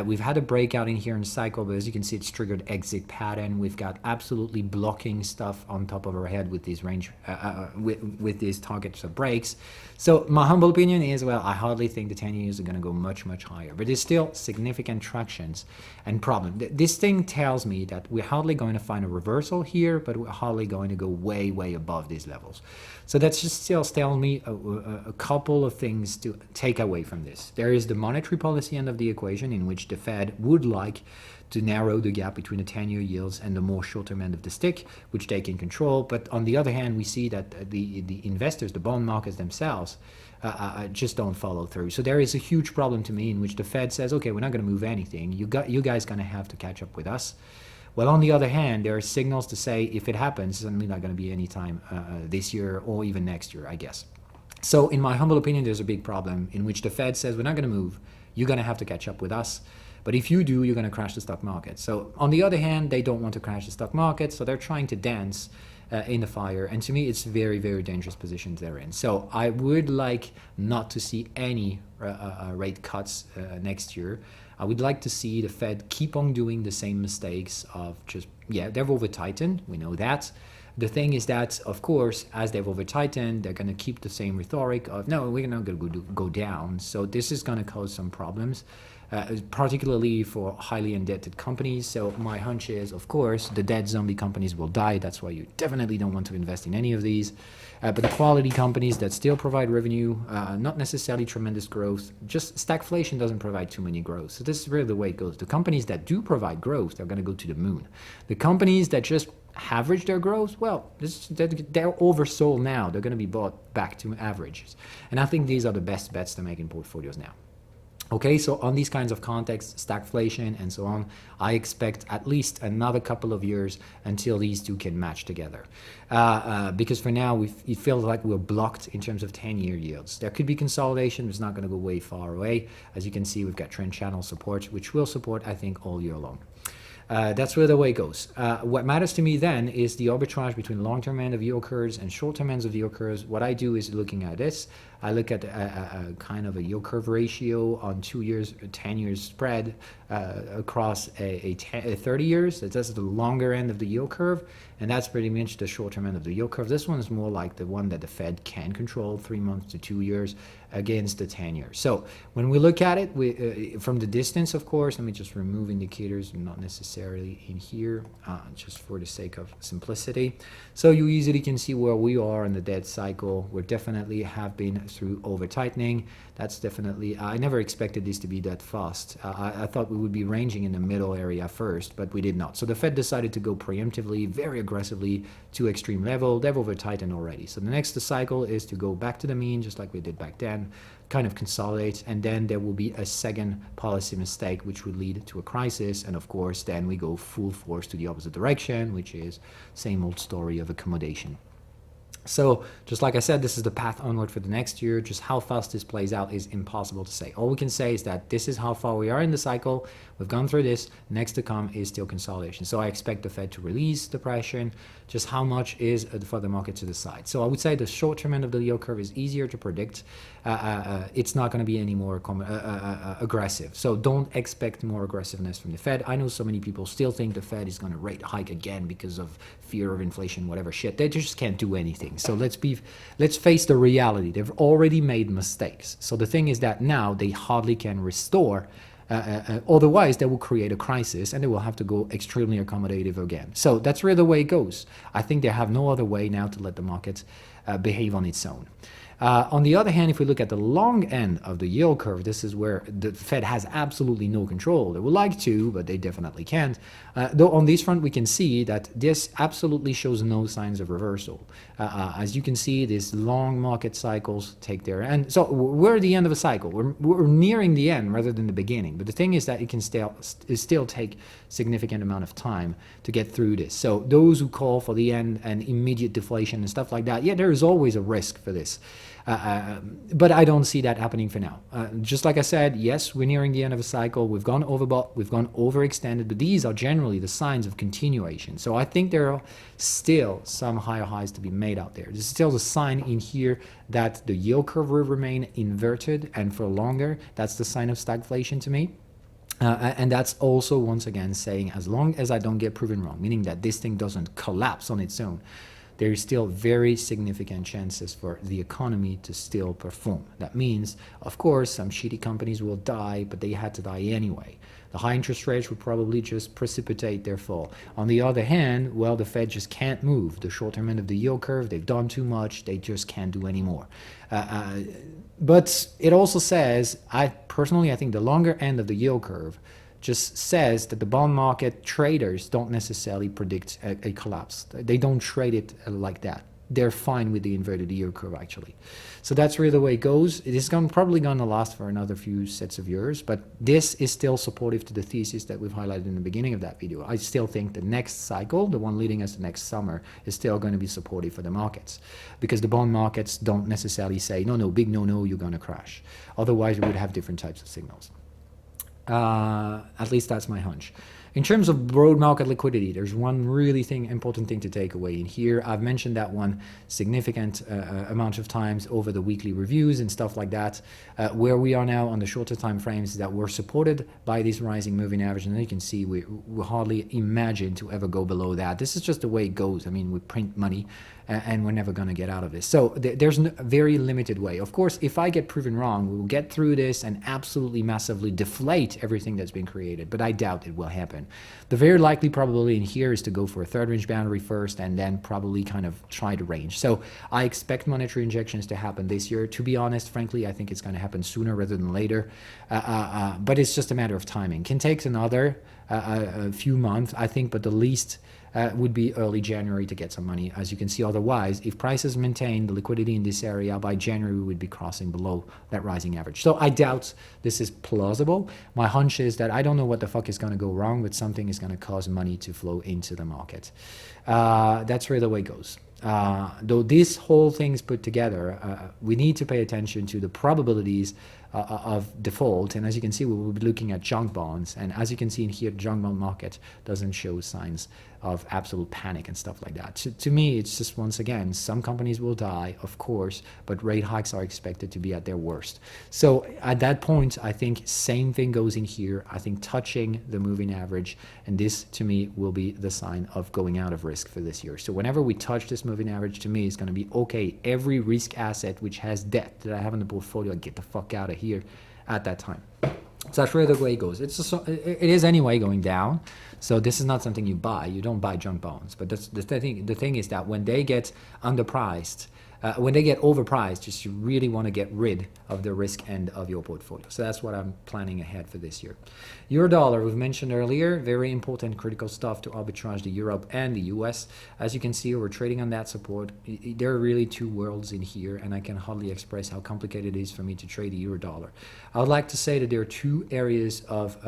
We've had a breakout in here in the cycle, but as you can see, it's triggered exit pattern. We've got absolutely blocking stuff on top of our head with these range, with these targets of breaks. So my humble opinion is, well, I hardly think the 10 years are going to go much, much higher, but there's still significant tractions and problem. This thing tells me that we're hardly going to find a reversal here, but we're hardly going to go way, way above these levels. So that's just still telling me a couple of things to take away from this. There is the monetary policy end of the equation, in which the Fed would like to narrow the gap between the 10-year yields and the more short-term end of the stick, which they can control. But on the other hand, we see that the investors, the bond markets themselves, just don't follow through. So there is a huge problem to me in which the Fed says, okay, we're not going to move anything. You guys going to have to catch up with us. Well, on the other hand, there are signals to say if it happens, it's certainly not going to be any time this year or even next year, I guess. So in my humble opinion, there's a big problem in which the Fed says we're not going to move. You're going to have to catch up with us. But if you do, you're going to crash the stock market. So on the other hand, they don't want to crash the stock market, so they're trying to dance in the fire. And to me, it's very, very dangerous positions they're in. So I would like not to see any rate cuts next year. I would like to see the Fed keep on doing the same mistakes of just, yeah, they've over-tightened, we know that. The thing is that, of course, as they've over-tightened, they're going to keep the same rhetoric of, no, we're not going to go down. So this is going to cause some problems, particularly for highly indebted companies. So my hunch is, of course, the debt zombie companies will die. That's why you definitely don't want to invest in any of these. But the quality companies that still provide revenue, not necessarily tremendous growth, just stagflation doesn't provide too many growth. So this is really the way it goes. The companies that do provide growth, they're going to go to the moon. The companies that just average their growth, well, they're oversold now. They're going to be bought back to averages. And I think these are the best bets to make in portfolios now. Okay, so on these kinds of contexts, stagflation and so on, I expect at least another couple of years until these two can match together. Because for now, it feels like we're blocked in terms of 10-year yields. There could be consolidation, it's not going to go way far away. As you can see, we've got trend channel support, which will support, I think, all year long. That's where the way goes. What matters to me then is the arbitrage between long-term end of yield curves and short-term ends of yield curves. What I do is looking at this. I look at a kind of a yield curve ratio on 2 years, 10 years spread across a 30 years. That's the longer end of the yield curve, and that's pretty much the short-term end of the yield curve. This one is more like the one that the Fed can control, 3 months to 2 years against the 10 years. So when we look at it from the distance, of course, let me just remove indicators, not necessarily in here, just for the sake of simplicity. So you easily can see where we are in the dead cycle. We definitely have been through over tightening. That's definitely, I never expected this to be that fast. I thought we would be ranging in the middle area first, but we did not. So the Fed decided to go preemptively, very aggressively to extreme level. They've over tightened already. So the next cycle is to go back to the mean, just like we did back then, kind of consolidate, and then there will be a second policy mistake which would lead to a crisis, and of course then we go full force to the opposite direction, which is same old story of accommodation. So just like I said, this is the path onward for the next year. Just how fast this plays out is impossible to say. All we can say is that this is how far we are in the cycle. We've gone through this. Next to come is still consolidation. So I expect the Fed to release the pressure. Just how much is for the market to decide. So I would say the short-term end of the yield curve is easier to predict. It's not going to be any more aggressive. So don't expect more aggressiveness from the Fed. I know so many people still think the Fed is going to rate hike again because of fear of inflation, whatever shit. They just can't do anything. So let's face the reality. They've already made mistakes. So the thing is that now they hardly can restore. Otherwise, they will create a crisis and they will have to go extremely accommodative again. So that's where the way goes. I think they have no other way now to let the market behave on its own. On the other hand, if we look at the long end of the yield curve, this is where the Fed has absolutely no control. They would like to, but they definitely can't. Though on this front, we can see that this absolutely shows no signs of reversal. As you can see, these long market cycles take their end. So we're at the end of a cycle. We're nearing the end rather than the beginning. But the thing is that it can still take significant amount of time to get through this. So those who call for the end and immediate deflation and stuff like that, yeah, there is always a risk for this. But I don't see that happening for now. Just like I said, yes, we're nearing the end of a cycle. We've gone overbought, we've gone overextended, but these are generally the signs of continuation. So I think there are still some higher highs to be made out there. There's still a sign in here that the yield curve will remain inverted and for longer. That's the sign of stagflation to me. And that's also, once again, saying as long as I don't get proven wrong, meaning that this thing doesn't collapse on its own, there is still very significant chances for the economy to still perform. That means, of course, some shitty companies will die, but they had to die anyway. The high interest rates would probably just precipitate their fall. On the other hand, well, the Fed just can't move. The short-term end of the yield curve, they've done too much, they just can't do any more. But it also says, I think the longer end of the yield curve just says that the bond market traders don't necessarily predict a collapse. They don't trade it like that. They're fine with the inverted yield curve, actually. So that's really the way it goes. It is probably going to last for another few sets of years, but this is still supportive to the thesis that we've highlighted in the beginning of that video. I still think the next cycle, the one leading us to next summer, is still going to be supportive for the markets, because the bond markets don't necessarily say, no, big no, you're going to crash. Otherwise, we would have different types of signals. At least that's my hunch. In terms of broad market liquidity, there's one really important thing to take away in here. I've mentioned that one significant amount of times over the weekly reviews and stuff like that. Where we are now on the shorter time frames is that we're supported by this rising moving average, and you can see we hardly imagine to ever go below that. This is just the way it goes. I mean, we print money and we're never going to get out of this. So there's a very limited way. Of course, if I get proven wrong, we will get through this and absolutely massively deflate everything that's been created, but I doubt it will happen. The very likely probability in here is to go for a third range boundary first and then probably kind of try to range. So I expect monetary injections to happen this year. To be honest, frankly, I think it's going to happen sooner rather than later, but it's just a matter of timing. Can take another a few months, I think, but the least would be early January to get some money. As you can see, otherwise, if prices maintain the liquidity in this area, by January we would be crossing below that rising average. So I doubt this is plausible. My hunch is that I don't know what the fuck is going to go wrong, but something is going to cause money to flow into the market. That's where the way goes. Though this whole thing's put together, we need to pay attention to the probabilities of default. And as you can see, we will be looking at junk bonds. And as you can see in here, the junk bond market doesn't show signs of absolute panic and stuff like that. To me, it's just, once again, some companies will die, of course, but rate hikes are expected to be at their worst. So at that point, I think same thing goes in here. I think touching the moving average, and this to me will be the sign of going out of risk for this year. So whenever we touch this moving average, to me, it's going to be, okay, every risk asset which has debt that I have in the portfolio, get the fuck out of here at that time. So that's where the way goes. It is anyway going down. So this is not something you buy. You don't buy junk bonds. But that's the thing. The thing is that when they get underpriced, when they get overpriced, just you really want to get rid of the risk end of your portfolio. So that's what I'm planning ahead for this year. Euro dollar, we've mentioned earlier, very important critical stuff to arbitrage the Europe and the US. As you can see, we're trading on that support. There are really two worlds in here, and I can hardly express how complicated it is for me to trade the euro dollar. I would like to say that there are two areas of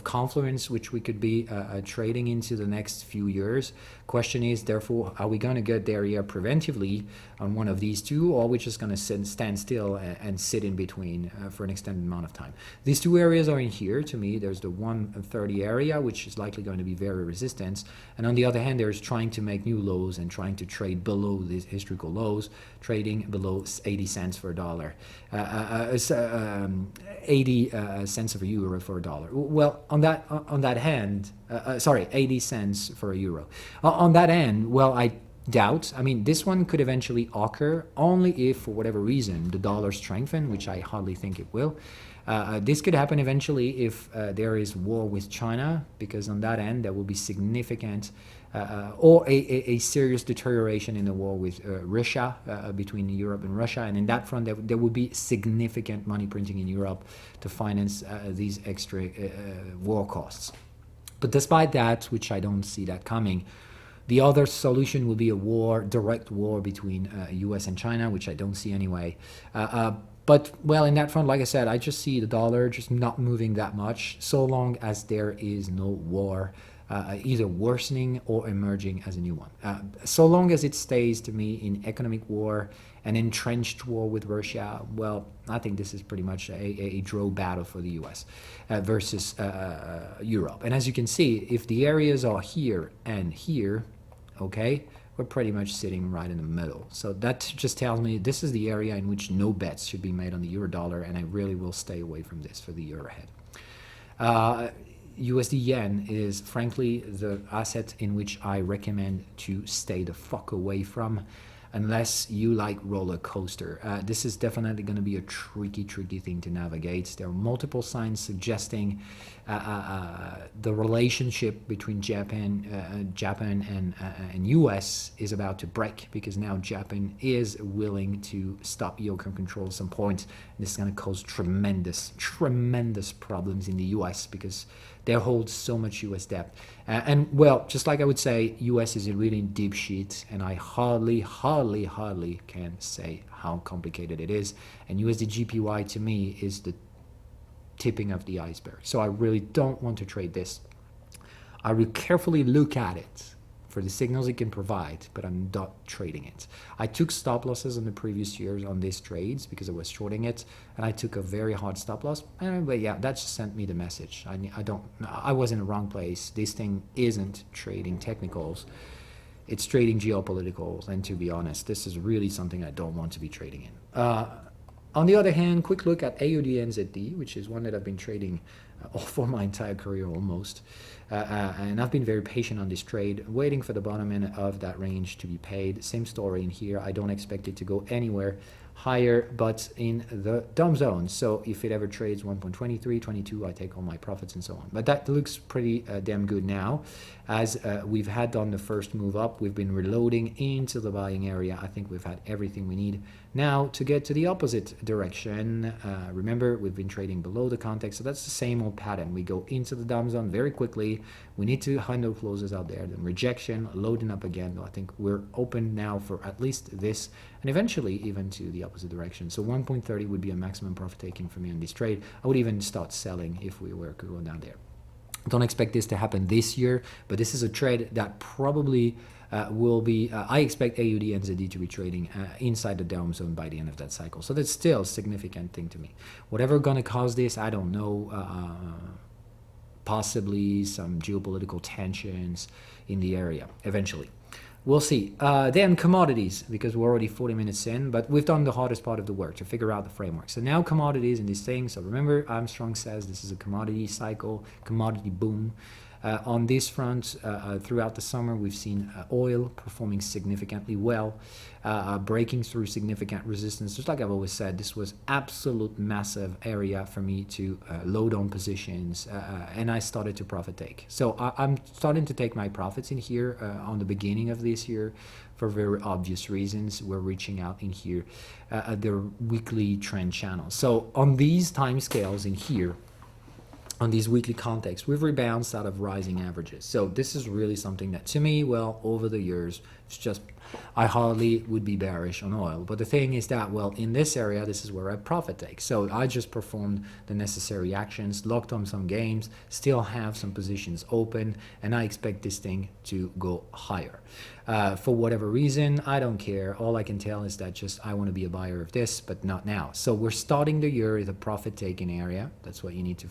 confluence which we could be trading into the next few years. Question is, therefore, are we going to get there here preventively on one of these two, or are we just going to stand still and sit in between for an extended amount of time? These two areas are in here. To me, there's the 130 area, which is likely going to be very resistant, and on the other hand, there's trying to make new lows and trying to trade below these historical lows, trading below 80 cents for a dollar, 80 cents of a euro for a dollar. Well, on that hand, 80 cents for a euro. On that end, well, I doubt. I mean, this one could eventually occur only if, for whatever reason, the dollar strengthens, which I hardly think it will. This could happen eventually if there is war with China, because on that end there will be significant or a serious deterioration in the war with Russia, between Europe and Russia, and in that front there will be significant money printing in Europe to finance these extra war costs. But despite that, which I don't see that coming, the other solution will be a war, direct war between US and China, which I don't see anyway. But, well, in that front, like I said, I just see the dollar just not moving that much so long as there is no war, either worsening or emerging as a new one. So long as it stays, to me, in economic war, an entrenched war with Russia, well, I think this is pretty much a draw battle for the US versus Europe. And as you can see, if the areas are here and here, okay, we're pretty much sitting right in the middle. So that just tells me this is the area in which no bets should be made on the euro dollar, and I really will stay away from this for the year ahead. USD yen is frankly the asset in which I recommend to stay the fuck away from, unless you like roller coaster. This is definitely going to be a tricky thing to navigate. There are multiple signs suggesting the relationship between Japan and US is about to break, because now Japan is willing to stop yield control at some point. This is going to cause tremendous problems in the US, because they hold so much US debt. And well, just like I would say, US is really in deep shit, and I hardly can say how complicated it is. And USD/JPY to me is the tipping of the iceberg. So I really don't want to trade this. I will carefully look at it for the signals it can provide, but I'm not trading it. I took stop losses in the previous years on these trades because I was shorting it, and I took a very hard stop loss. But yeah, that just sent me the message. I was in the wrong place. This thing isn't trading technicals. It's trading geopoliticals, and to be honest, this is really something I don't want to be trading in. On the other hand, quick look at AUDNZD, which is one that I've been trading for my entire career almost. And I've been very patient on this trade, waiting for the bottom end of that range to be paid. Same story in here. I don't expect it to go anywhere higher, but in the dumb zone. So if it ever trades 1.23, 22, I take all my profits and so on. But that looks pretty damn good now. As we've had done the first move up, we've been reloading into the buying area. I think we've had everything we need now to get to the opposite direction. Remember, we've been trading below the context, so that's the same old pattern. We go into the dumb zone very quickly. We need to handle closes out there, then rejection, loading up again. I think we're open now for at least this, and eventually even to the opposite direction. So 1.30 would be a maximum profit taking for me on this trade. I would even start selling if we were to go down there. Don't expect this to happen this year, but this is a trade that probably will be, I expect AUDNZD to be trading inside the down zone by the end of that cycle. So that's still a significant thing to me. Whatever gonna cause this, I don't know. Possibly some geopolitical tensions in the area eventually. We'll see. Then commodities, because we're already 40 minutes in, but we've done the hardest part of the work to figure out the framework. So now commodities and these things. So remember, Armstrong says this is a commodity cycle, commodity boom. On this front, throughout the summer, we've seen oil performing significantly well, breaking through significant resistance. Just like I've always said, this was absolute massive area for me to load on positions, and I started to profit take. So I'm starting to take my profits in here on the beginning of this year for very obvious reasons. We're reaching out in here at the weekly trend channel. So on these time scales in here, on these weekly contexts, we've rebounded out of rising averages. So this is really something that to me, well, over the years, it's just, I hardly would be bearish on oil. But the thing is that, well, in this area, this is where I profit take. So I just performed the necessary actions, locked on some gains, still have some positions open, and I expect this thing to go higher. For whatever reason, I don't care. All I can tell is that just I want to be a buyer of this, but not now. So we're starting the year with a profit-taking area. That's what you need to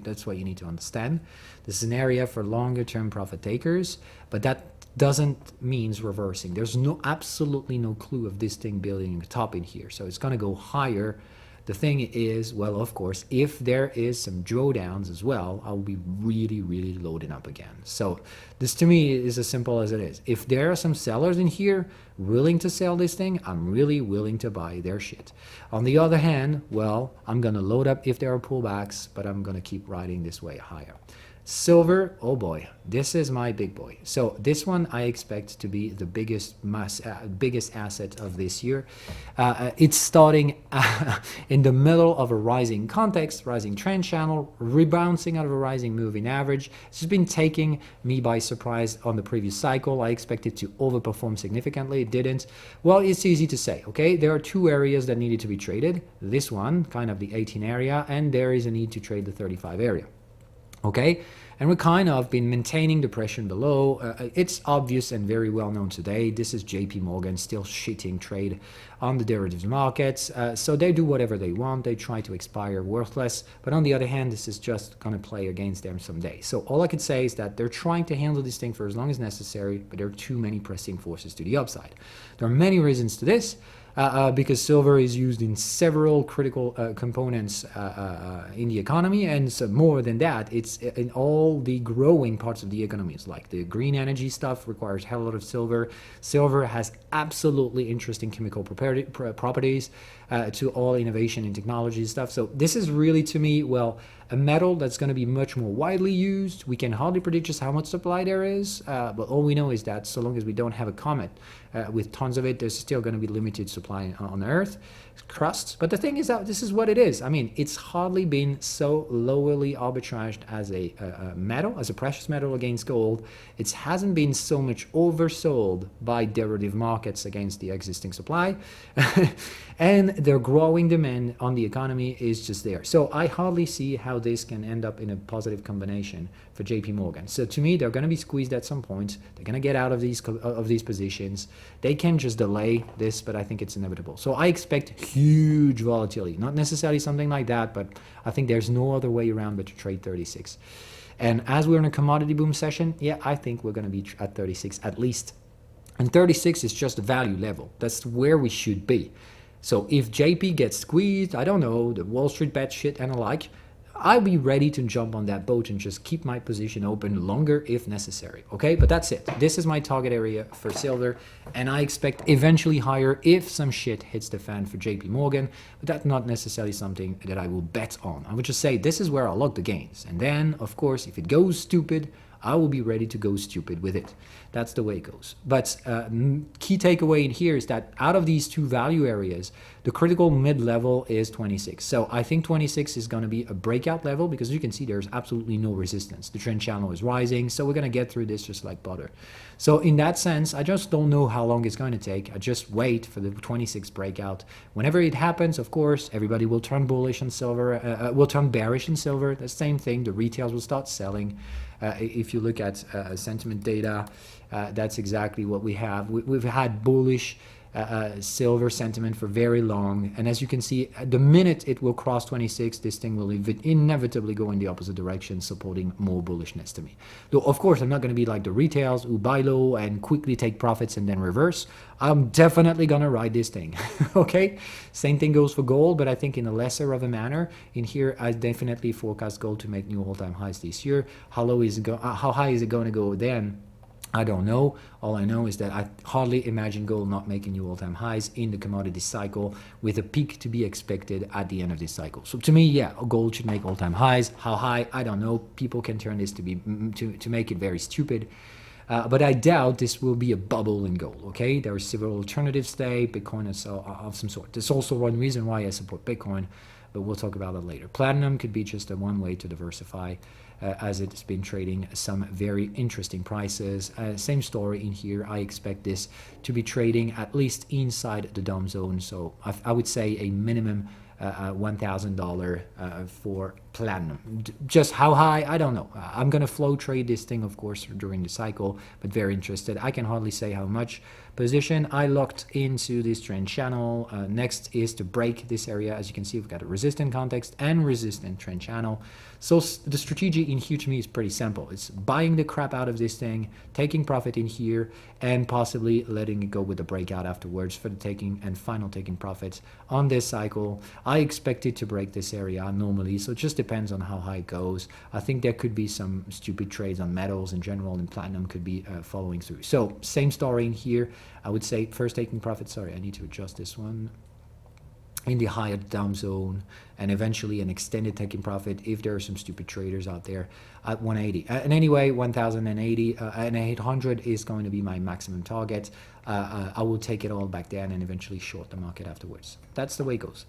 that's what you need to understand. This is an area for longer-term profit takers, but that doesn't means reversing. There's absolutely no clue of this thing building a top in here. So it's going to go higher. The thing is, well, of course, if there is some drawdowns as well, I'll be really, really loading up again. So this to me is as simple as it is. If there are some sellers in here willing to sell this thing, I'm really willing to buy their shit. On the other hand, well, I'm going to load up if there are pullbacks, but I'm going to keep riding this way higher. Silver, oh boy, this is my big boy. So this one I expect to be the biggest asset of this year. It's starting in the middle of a rising context, rising trend channel, rebounding out of a rising moving average. It's just been taking me by surprise on the previous cycle. I expected to overperform significantly. It didn't. Well, it's easy to say, okay? There are two areas that needed to be traded. This one, kind of the 18 area, and there is a need to trade the 35 area. Okay, and we're kind of been maintaining depression below. It's obvious and very well known today. This is JP Morgan still shitting trade on the derivatives markets. So they do whatever they want. They try to expire worthless. But on the other hand, this is just going to play against them someday. So all I could say is that they're trying to handle this thing for as long as necessary, but there are too many pressing forces to the upside. There are many reasons to this. Because silver is used in several critical components in the economy, and so more than that, it's in all the growing parts of the economies, like the green energy stuff requires a hell of a lot of silver. Silver has absolutely interesting chemical properties to all innovation and technology stuff. So this is really, to me, well, a metal that's going to be much more widely used. We can hardly predict just how much supply there is, but all we know is that so long as we don't have a comet with tons of it, there's still going to be limited supply on Earth crust. But the thing is that this is what it is. I mean, it's hardly been so lowly arbitraged as a metal, as a precious metal against gold. It hasn't been so much oversold by derivative markets against the existing supply. And their growing demand on the economy is just there. So I hardly see how this can end up in a positive combination for JP Morgan. So to me, they're going to be squeezed at some point. They're going to get out of these positions. They can just delay this, but I think it's inevitable. So I expect huge volatility. Not necessarily something like that, but I think there's no other way around but to trade 36. And as we're in a commodity boom session, yeah, I think we're going to be at 36 at least. And 36 is just a value level. That's where we should be. So if JP gets squeezed, I don't know, the Wall Street bet shit and the like, I'll be ready to jump on that boat and just keep my position open longer if necessary. Okay, but that's it. This is my target area for silver, and I expect eventually higher if some shit hits the fan for JP Morgan, but that's not necessarily something that I will bet on. I would just say this is where I'll log the gains, and then of course if it goes stupid, I will be ready to go stupid with it. That's the way it goes. But key takeaway in here is that out of these two value areas, the critical mid-level is 26. So I think 26 is going to be a breakout level because you can see there's absolutely no resistance. The trend channel is rising, so we're going to get through this just like butter. So in that sense, I just don't know how long it's going to take. I just wait for the 26 breakout. Whenever it happens, of course, everybody will turn bullish on silver, will turn bearish in silver. The same thing, the retails will start selling. If you look at sentiment data, that's exactly what we have. We've had bullish silver sentiment for very long, and as you can see, the minute it will cross 26, this thing will inevitably go in the opposite direction, supporting more bullishness to me. Though of course I'm not going to be like the retails who buy low and quickly take profits and then reverse. I'm definitely going to ride this thing. Okay, same thing goes for gold, but I think in a lesser of a manner. In here I definitely forecast gold to make new all-time highs this year. How high is it going to go then? I don't know. All I know is that I hardly imagine gold not making new all-time highs in the commodity cycle, with a peak to be expected at the end of this cycle. So to me, yeah, gold should make all-time highs. How high? I don't know. People can turn this to make it very stupid. But I doubt this will be a bubble in gold, okay? There are several alternatives today. Bitcoin is of some sort. There's also one reason why I support Bitcoin, but we'll talk about that later. Platinum could be just a one way to diversify, as it's been trading some very interesting prices. Same story in here. I expect this to be trading at least inside the dumb zone. So I would say a minimum $1,000 for platinum. Just how high, I don't know. I'm going to flow trade this thing, of course, during the cycle, but very interested. I can hardly say how much. Position I locked into this trend channel. Next is to break this area. As you can see, we've got a resistant context and resistant trend channel. So the strategy in here to me is pretty simple. It's buying the crap out of this thing, taking profit in here, and possibly letting it go with the breakout afterwards for the taking and final taking profits on this cycle. I expect it to break this area normally, so it just depends on how high it goes. I think there could be some stupid trades on metals in general, and platinum could be following through. So same story in here. I would say first taking profit, sorry, I need to adjust this one, in the higher down zone, and eventually an extended taking profit if there are some stupid traders out there at 180. And anyway, 1080 and 800 is going to be my maximum target. I will take it all back down and eventually short the market afterwards. That's the way it goes.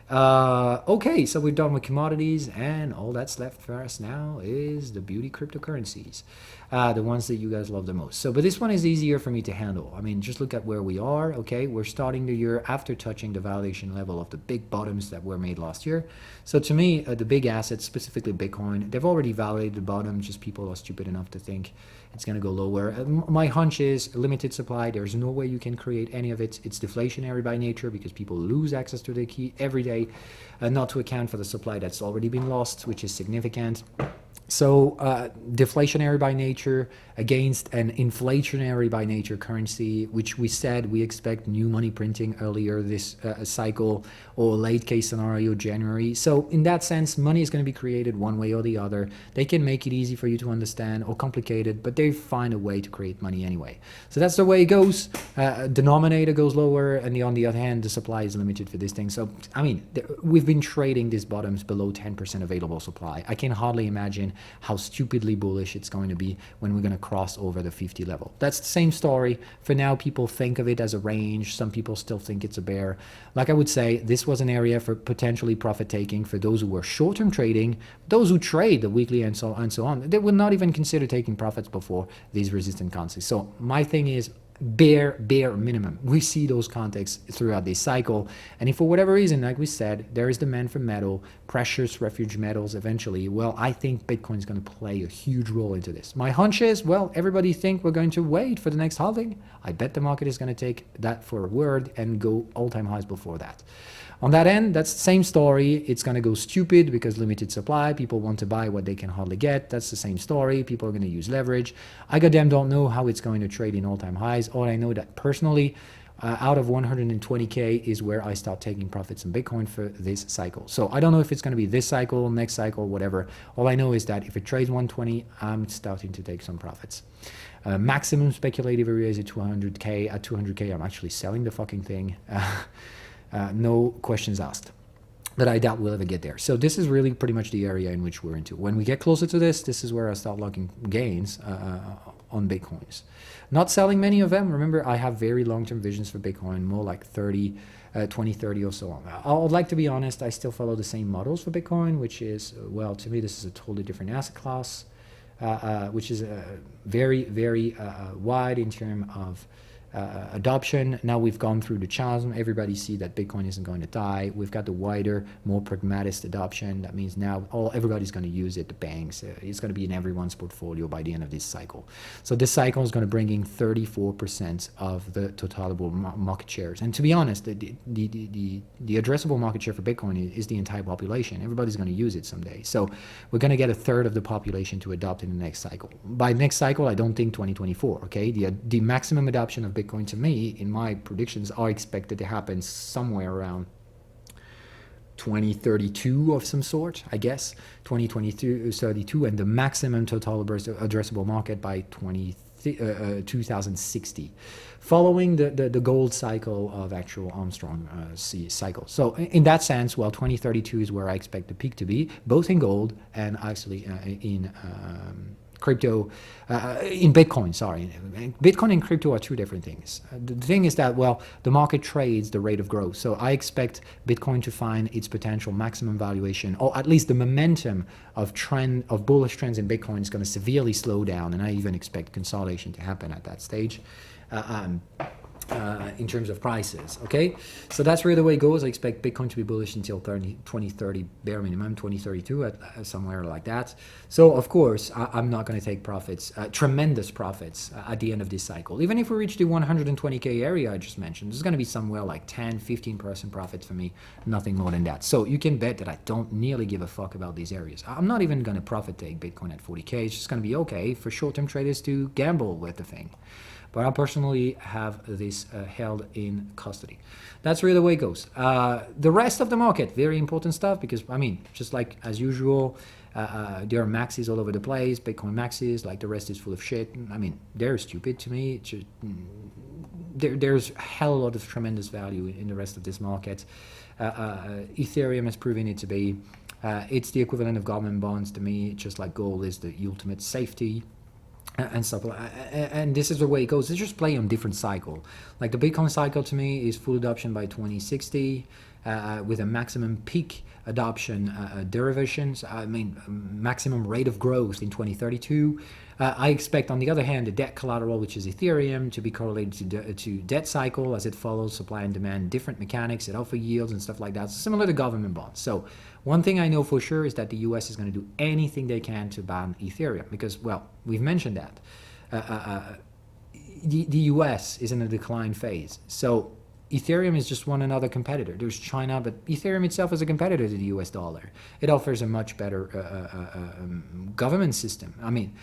Okay, so we're done with commodities, and all that's left for us now is the beauty cryptocurrencies, the ones that you guys love the most. So, but this one is easier for me to handle. I mean, just look at where we are. Okay, we're starting the year after touching the validation level of the big bottoms that were made last year. So to me, the big assets, specifically Bitcoin, they've already validated the bottom. Just people are stupid enough to think it's going to go lower. My hunch is limited supply. There's no way you can create any of it. It's deflationary by nature because people lose access to the key every day, not to account for the supply that's already been lost, which is significant. So deflationary by nature against an inflationary by nature currency, which we said we expect new money printing earlier this cycle, or late case scenario January. So in that sense, money is going to be created one way or the other. They can make it easy for you to understand or complicated, but they find a way to create money anyway. So that's the way it goes. Denominator goes lower, and on the other hand, the supply is limited for this thing. So I mean, we've been trading these bottoms below 10% available supply. I can hardly imagine how stupidly bullish it's going to be when we're going to cross over the 50 level. That's the same story. For now, people think of it as a range. Some people still think it's a bear. Like I would say, this was an area for potentially profit taking for those who were short-term trading, those who trade the weekly and so on. They would not even consider taking profits before these resistant concepts. So my thing is, bare minimum. We see those contexts throughout this cycle, and if for whatever reason, like we said, there is demand for metal, precious refuge metals eventually, well, I think Bitcoin is going to play a huge role into this. My hunch is, well, everybody think we're going to wait for the next halving. I bet the market is going to take that for a word and go all-time highs before that. On that end, that's the same story. It's going to go stupid because limited supply. People want to buy what they can hardly get. That's the same story. People are going to use leverage. I goddamn don't know how it's going to trade in all-time highs. All I know that personally, out of 120K is where I start taking profits in Bitcoin for this cycle. So I don't know if it's going to be this cycle, next cycle, whatever. All I know is that if it trades 120, I'm starting to take some profits. Maximum speculative area is at 200K. At 200K, I'm actually selling the fucking thing. No questions asked. But I doubt we'll ever get there. So this is really pretty much the area in which we're into. When we get closer to this, this is where I start locking gains on Bitcoins. Not selling many of them. Remember, I have very long-term visions for Bitcoin, more like 2030 or so on. I would like to be honest, I still follow the same models for Bitcoin, which is, well, to me, this is a totally different asset class, which is very, very wide in terms of adoption. Now we've gone through the chasm. Everybody see that Bitcoin isn't going to die. We've got the wider, more pragmatist adoption. That means now everybody's going to use it. The banks, it's going to be in everyone's portfolio by the end of this cycle. So this cycle is going to bring in 34% of the totalable market shares. And to be honest, the addressable market share for Bitcoin is the entire population. Everybody's going to use it someday. So we're going to get a third of the population to adopt in the next cycle. By next cycle, I don't think 2024. Okay, the maximum adoption of Bitcoin, to me, in my predictions, are expected to happen somewhere around 2032 of some sort, I guess, 2032, and the maximum total addressable market by 2060, following the gold cycle of actual Armstrong cycle. So in that sense, well, 2032 is where I expect the peak to be, both in gold and actually in crypto, in Bitcoin, sorry. Bitcoin and crypto are two different things. The thing is that, well, the market trades the rate of growth. So I expect Bitcoin to find its potential maximum valuation, or at least the momentum of bullish trends in Bitcoin is going to severely slow down. And I even expect consolidation to happen at that stage. In terms of prices, okay? So that's where the way goes. I expect Bitcoin to be bullish until 2030, bare minimum, 2032, somewhere like that. So, of course, I'm not going to take profits, tremendous profits at the end of this cycle. Even if we reach the 120K area I just mentioned, there's going to be somewhere like 10, 15% profits for me, nothing more than that. So you can bet that I don't nearly give a fuck about these areas. I'm not even going to profit take Bitcoin at 40K. It's just going to be okay for short-term traders to gamble with the thing. But I personally have this held in custody. That's really the way it goes. The rest of the market, very important stuff, because, I mean, just like as usual, there are maxis all over the place, Bitcoin maxis, like the rest is full of shit. I mean, they're stupid to me. There's a hell of a lot of tremendous value in the rest of this market. Ethereum has proven it to be. It's the equivalent of government bonds to me, just like gold is the ultimate safety. And stuff like and this is the way it goes. It's just play on different cycle. Like the Bitcoin cycle to me is full adoption by 2060 with a maximum peak adoption derivations. I mean, maximum rate of growth in 2032. I expect, on the other hand, the debt collateral, which is Ethereum, to be correlated to debt cycle as it follows supply and demand, different mechanics, it offers yields and stuff like that, similar to government bonds. So one thing I know for sure is that the US is going to do anything they can to ban Ethereum because, well, we've mentioned that. The US is in a decline phase. So Ethereum is just one another competitor. There's China, but Ethereum itself is a competitor to the US dollar. It offers a much better government system. I mean,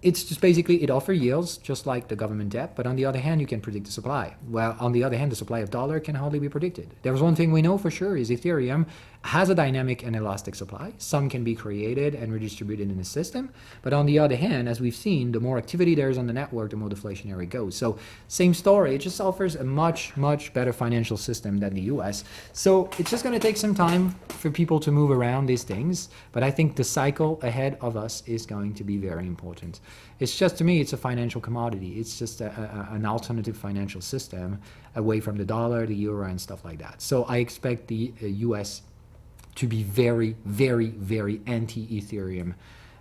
it's just basically, it offers yields just like the government debt, but on the other hand, you can predict the supply. Well, on the other hand, the supply of dollar can hardly be predicted. There's one thing we know for sure is Ethereum has a dynamic and elastic supply. Some can be created and redistributed in the system, but on the other hand, as we've seen, the more activity there is on the network, the more deflationary it goes. So same story, it just offers a much, much better financial system than the US. So it's just going to take some time for people to move around these things, but I think the cycle ahead of us is going to be very important. It's just, to me, it's a financial commodity. It's just an alternative financial system away from the dollar, the euro, and stuff like that. So I expect the US to be very, very, very anti-Ethereum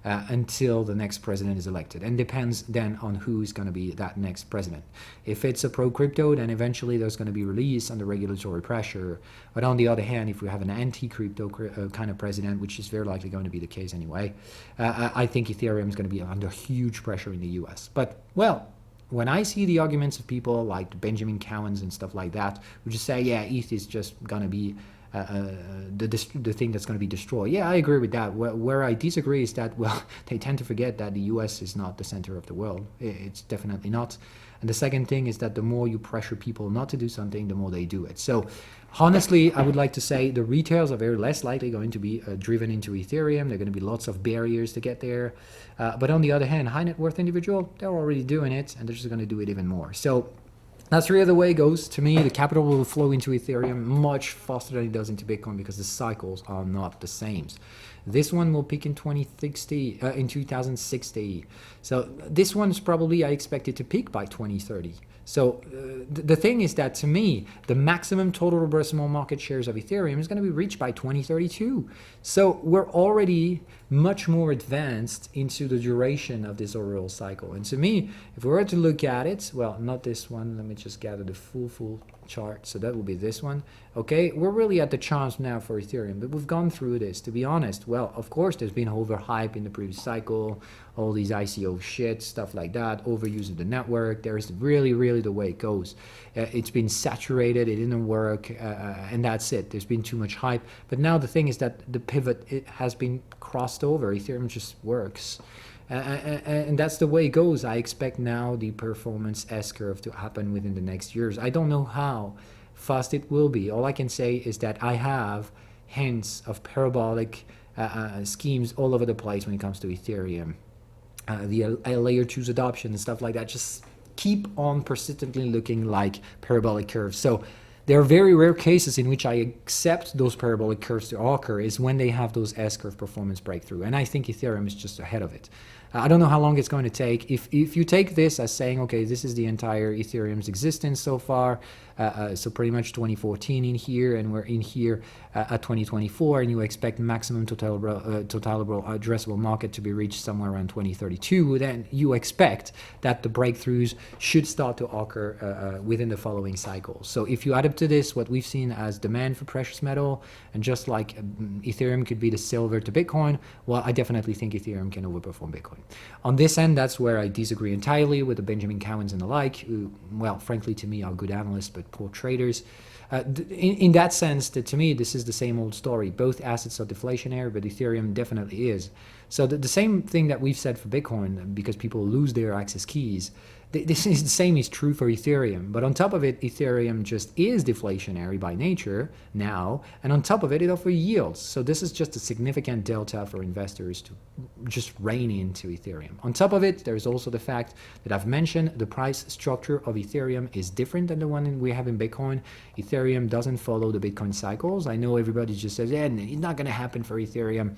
until the next president is elected. And depends then on who's going to be that next president. If it's a pro-crypto, then eventually there's going to be release under regulatory pressure. But on the other hand, if we have an anti-crypto kind of president, which is very likely going to be the case anyway, I think Ethereum is going to be under huge pressure in the US. But, well, when I see the arguments of people like Benjamin Cowens and stuff like that, who just say, yeah, ETH is just going to be the thing that's going to be destroyed. Yeah, I agree with that. Where I disagree is that, well, they tend to forget that the US is not the center of the world. It's definitely not. And the second thing is that the more you pressure people not to do something, the more they do it. So honestly, I would like to say the retails are very less likely going to be driven into Ethereum. There are going to be lots of barriers to get there. But on the other hand, high net worth individual, they're already doing it, and they're just going to do it even more. So that's really the way it goes. To me, the capital will flow into Ethereum much faster than it does into Bitcoin because the cycles are not the same. This one will peak in 2060. So this one's probably, I expect it to peak by 2030. So the thing is that, to me, the maximum total addressable market shares of Ethereum is going to be reached by 2032. So we're already much more advanced into the duration of this overall cycle. And to me, if we were to look at it, well, not this one, let me just gather the full chart. So that will be this one. Okay, we're really at the charms now for Ethereum, but we've gone through this. To be honest, well, of course, there's been overhype in the previous cycle, all these ICO shit, stuff like that, overuse of the network. There's really the way it goes. It's been saturated, it didn't work, and that's it. There's been too much hype. But now the thing is that the pivot, it has been crossed over. Ethereum just works. And that's the way it goes. I expect now the performance S-curve to happen within the next years. I don't know how fast it will be. All I can say is that I have hints of parabolic schemes all over the place when it comes to Ethereum. The layer 2's adoption and stuff like that just keep on persistently looking like parabolic curves. So there are very rare cases in which I accept those parabolic curves to occur is when they have those S-curve performance breakthrough. And I think Ethereum is just ahead of it. I don't know how long it's going to take. If you take this as saying, okay, this is the entire Ethereum's existence so far, so pretty much 2014 in here, and we're in here at 2024, and you expect maximum total addressable market to be reached somewhere around 2032, then you expect that the breakthroughs should start to occur within the following cycles. So if you add up to this what we've seen as demand for precious metal, and just like Ethereum could be the silver to Bitcoin, well, I definitely think Ethereum can overperform Bitcoin. On this end, that's where I disagree entirely with the Benjamin Cowens and the like, who, well, frankly, to me, are good analysts, but poor traders. In that sense, that to me, this is the same old story. Both assets are deflationary, but Ethereum definitely is. So the same thing that we've said for Bitcoin, because people lose their access keys, this is the same is true for Ethereum. But on top of it, Ethereum just is deflationary by nature now, and on top of it, it offers yields. So this is just a significant delta for investors to just rein into Ethereum. On top of it, there's also the fact that I've mentioned the price structure of Ethereum is different than the one we have in Bitcoin. Ethereum doesn't follow the Bitcoin cycles. I know everybody just says, yeah, it's not going to happen for Ethereum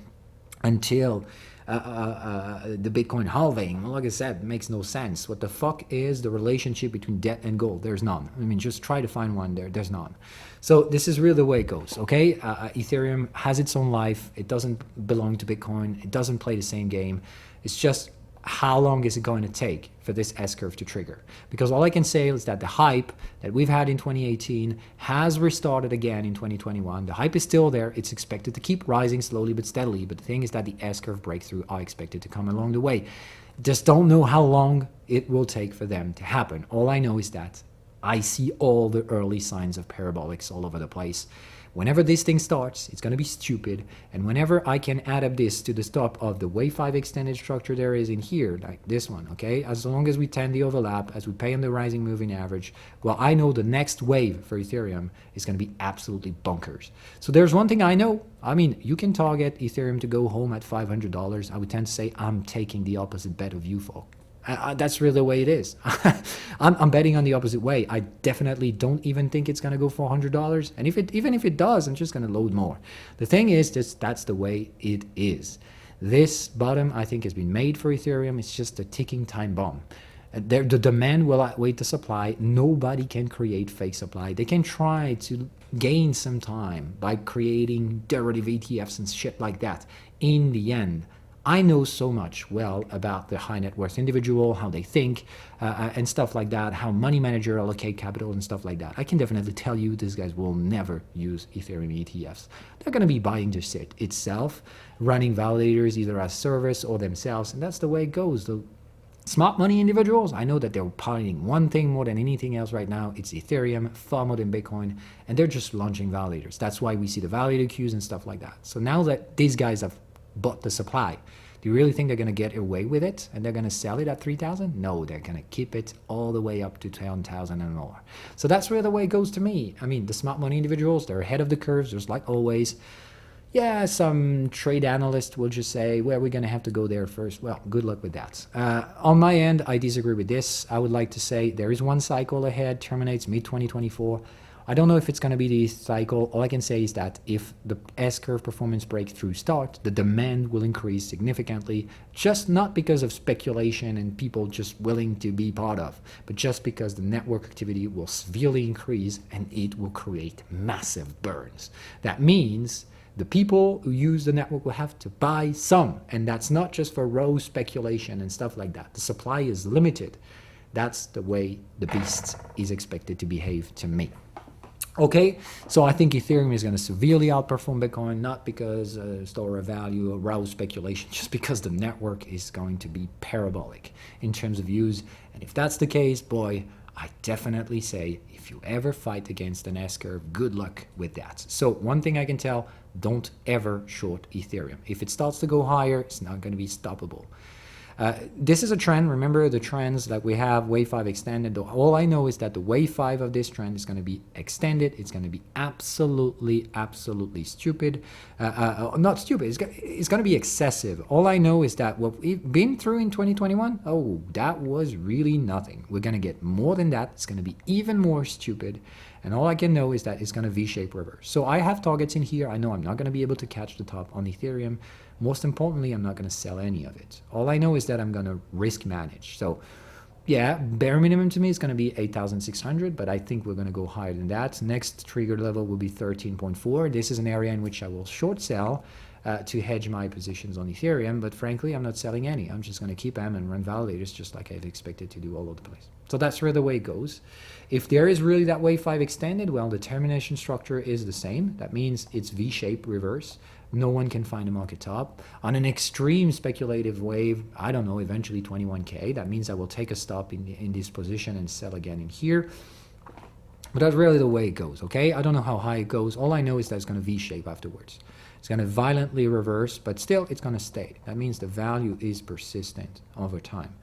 until the Bitcoin halving. Like I said, it makes no sense. What the fuck is the relationship between debt and gold? There's none. I mean, just try to find one there. There's none. So this is really the way it goes, okay? Ethereum has its own life. It doesn't belong to Bitcoin. It doesn't play the same game. It's just how long is it going to take for this S-curve to trigger? Because all I can say is that the hype that we've had in 2018 has restarted again in 2021. The hype is still there. It's expected to keep rising slowly but steadily. But the thing is that the S-curve breakthrough are expected to come along the way. Just don't know how long it will take for them to happen. All I know is that I see all the early signs of parabolics all over the place. Whenever this thing starts, it's going to be stupid. And whenever I can add up this to the stop of the wave 5 extended structure there is in here, like this one, okay? As long as we tend the overlap, as we pay on the rising moving average, well, I know the next wave for Ethereum is going to be absolutely bonkers. So there's one thing I know. I mean, you can target Ethereum to go home at $500. I would tend to say I'm taking the opposite bet of you folk. That's really the way it is. I'm betting on the opposite way. I definitely don't even think it's going to go for $100. And even if it does, I'm just going to load more. The thing is, that's the way it is. This bottom, I think, has been made for Ethereum. It's just a ticking time bomb. The demand will outweigh the supply. Nobody can create fake supply. They can try to gain some time by creating derivative ETFs and shit like that. In the end, I know so much well about the high net worth individual, how they think, and stuff like that, how money manager allocate capital and stuff like that. I can definitely tell you these guys will never use Ethereum ETFs. They're going to be buying the shit itself, running validators either as service or themselves, and that's the way it goes. The smart money individuals, I know that they're piloting one thing more than anything else right now. It's Ethereum, far more than Bitcoin, and they're just launching validators. That's why we see the validator queues and stuff like that. So now that these guys have bought the supply, Do you really think they're going to get away with it and they're going to sell it at 3,000? No, they're going to keep it all the way up to 10,000 and more. So that's where the way goes to me. I mean, the smart money individuals, they're ahead of the curves, just like always. Yeah, some trade analyst will just say, well, we're going to have to go there first. Well, good luck with that. On my end, I disagree with this. I would like to say there is one cycle ahead, terminates mid-2024. I don't know if it's going to be the cycle. All I can say is that if the S-curve performance breakthrough starts, the demand will increase significantly, just not because of speculation and people just willing to be part of, but just because the network activity will severely increase and it will create massive burns. That means the people who use the network will have to buy some, and that's not just for row speculation and stuff like that. The supply is limited. That's the way the beast is expected to behave to me. Okay, so I think Ethereum is going to severely outperform Bitcoin, not because store of value or row speculation, just because the network is going to be parabolic in terms of use. And if that's the case, boy, I definitely say if you ever fight against an S-curve, good luck with that. So one thing I can tell, don't ever short Ethereum. If it starts to go higher, it's not going to be stoppable. This is a trend. Remember the trends that we have, wave 5 extended. All I know is that the wave 5 of this trend is going to be extended. It's going to be absolutely stupid. Not stupid. It's going to be excessive. All I know is that what we've been through in 2021, oh, that was really nothing. We're going to get more than that. It's going to be even more stupid. And all I can know is that it's going to V-shape reverse. So I have targets in here. I know I'm not going to be able to catch the top on Ethereum. Most importantly, I'm not going to sell any of it. All I know is that I'm going to risk manage. So yeah, bare minimum to me is going to be 8,600, but I think we're going to go higher than that. Next trigger level will be 13.4. This is an area in which I will short sell to hedge my positions on Ethereum, but frankly, I'm not selling any. I'm just going to keep them and run validators just like I've expected to do all over the place. So that's where the way goes. If there is really that wave 5 extended, well, the termination structure is the same. That means it's V-shape reverse. No one can find a market top. On an extreme speculative wave, I don't know, eventually 21K, that means I will take a stop in this position and sell again in here. But that's really the way it goes, okay? I don't know how high it goes. All I know is that it's going to V-shape afterwards. It's going to violently reverse, but still it's going to stay. That means the value is persistent over time.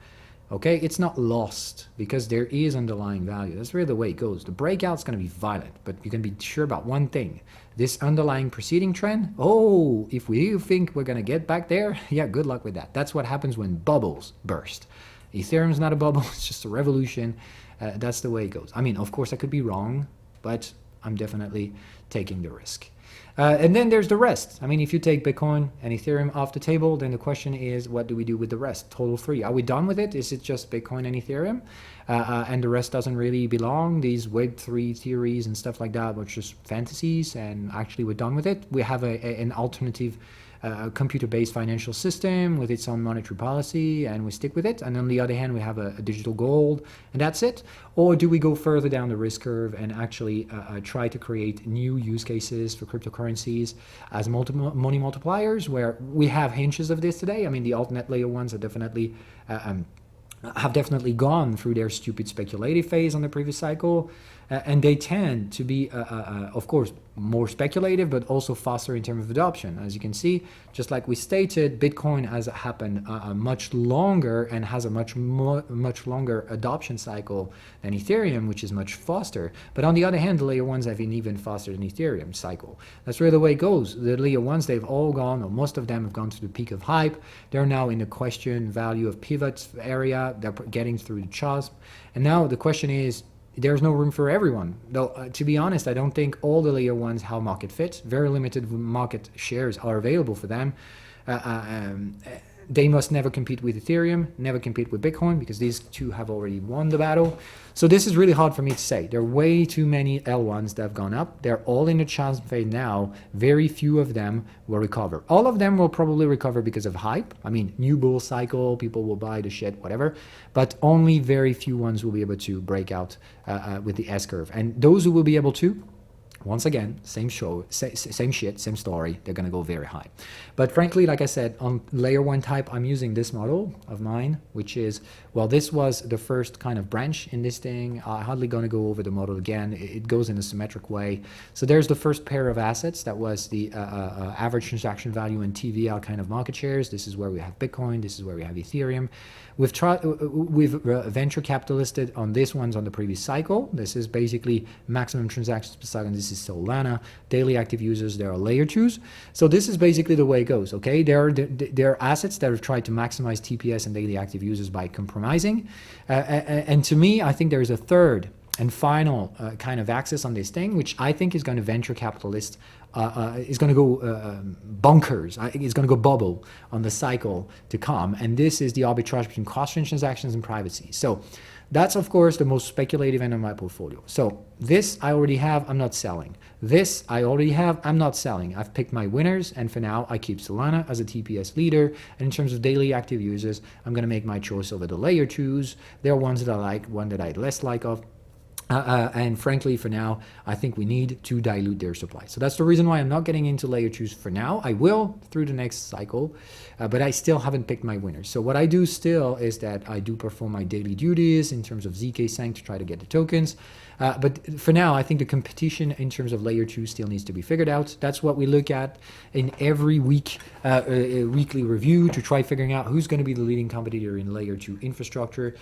Okay, it's not lost because there is underlying value. That's really the way it goes. The breakout's going to be violent, but you can be sure about one thing. This underlying preceding trend, oh, if we think we're going to get back there, yeah, good luck with that. That's what happens when bubbles burst. Ethereum's not a bubble, it's just a revolution. That's the way it goes. I mean, of course, I could be wrong, but I'm definitely taking the risk. And then there's the rest. I mean, if you take Bitcoin and Ethereum off the table, then the question is, what do we do with the rest? Total 3. Are we done with it? Is it just Bitcoin and Ethereum? And the rest doesn't really belong? These Web3 theories and stuff like that were just fantasies, and actually we're done with it. We have an alternative computer-based financial system with its own monetary policy, and we stick with it. And on the other hand, we have a digital gold, and that's it. Or do we go further down the risk curve and actually try to create new use cases for cryptocurrencies as money multipliers, where we have hinges of this today? I mean, the altnet layer ones are definitely have definitely gone through their stupid speculative phase on the previous cycle, and they tend to be, of course, more speculative, but also faster in terms of adoption. As you can see, just like we stated, Bitcoin has happened much longer and has a much longer adoption cycle than Ethereum, which is much faster. But on the other hand, the layer ones have an even faster than Ethereum cycle. That's really the way it goes. The layer ones, they've all gone, or most of them have gone to the peak of hype. They're now in the question value of pivot area. They're getting through the CHOSP. And now the question is, there's no room for everyone. Though, to be honest, I don't think all the layer ones have market fit. Very limited market shares are available for them. They must never compete with Ethereum, never compete with Bitcoin, because these two have already won the battle. So this is really hard for me to say. There are way too many L1s that have gone up. They're all in the chance phase now. Very few of them will recover. All of them will probably recover because of hype. I mean, new bull cycle, people will buy the shit, whatever. But only very few ones will be able to break out with the S-curve. And those who will be able to, Once again, same show, same shit, same story. They're going to go very high. But frankly, like I said, on layer 1 type, I'm using this model of mine, which is, well, this was the first kind of branch in this thing. I'm hardly going to go over the model again. It goes in a symmetric way. So there's the first pair of assets. That was the average transaction value and TVL kind of market shares. This is where we have Bitcoin. This is where we have Ethereum. We've venture capitalisted on these ones on the previous cycle. This is basically maximum transactions per second. This is Solana. Daily active users, there are layer 2s. So this is basically the way it goes, okay? There are assets that have tried to maximize TPS and daily active users by compromising. And to me, I think there is a third and final kind of axis on this thing, which I think is going to venture capitalist, is going to go bonkers. It's going to go bubble on the cycle to come. And this is the arbitrage between cross-chain transactions and privacy. So that's, of course, the most speculative end of my portfolio. So this I already have, I'm not selling. This I already have, I'm not selling. I've picked my winners, and for now, I keep Solana as a TPS leader. And in terms of daily active users, I'm going to make my choice over the layer 2s. There are ones that I like, one that I less like of. And frankly, for now, I think we need to dilute their supply. So that's the reason why I'm not getting into layer 2s for now. I will through the next cycle, but I still haven't picked my winners. So what I do still is that I do perform my daily duties in terms of ZK Sang to try to get the tokens. But for now, I think the competition in terms of layer 2 still needs to be figured out. That's what we look at in every week, weekly review to try figuring out who's going to be the leading competitor in layer 2 infrastructure.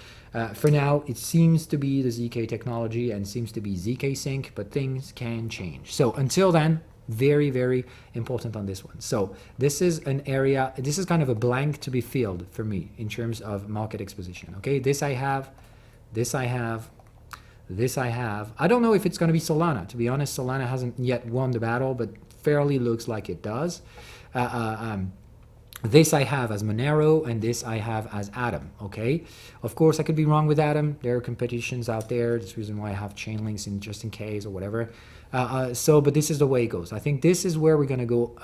For now, it seems to be the ZK technology and seems to be ZK Sync, but things can change. So until then, very, very important on this one. So this is an area, this is kind of a blank to be filled for me in terms of market exposition. Okay, this I have, this I have, this I have. I don't know if it's going to be Solana. To be honest, Solana hasn't yet won the battle, but fairly looks like it does. This I have as Monero, and this I have as Atom, okay? Of course, I could be wrong with Atom. There are competitions out there. That's the reason why I have chain links in just in case or whatever. But this is the way it goes. I think this is where we're going to go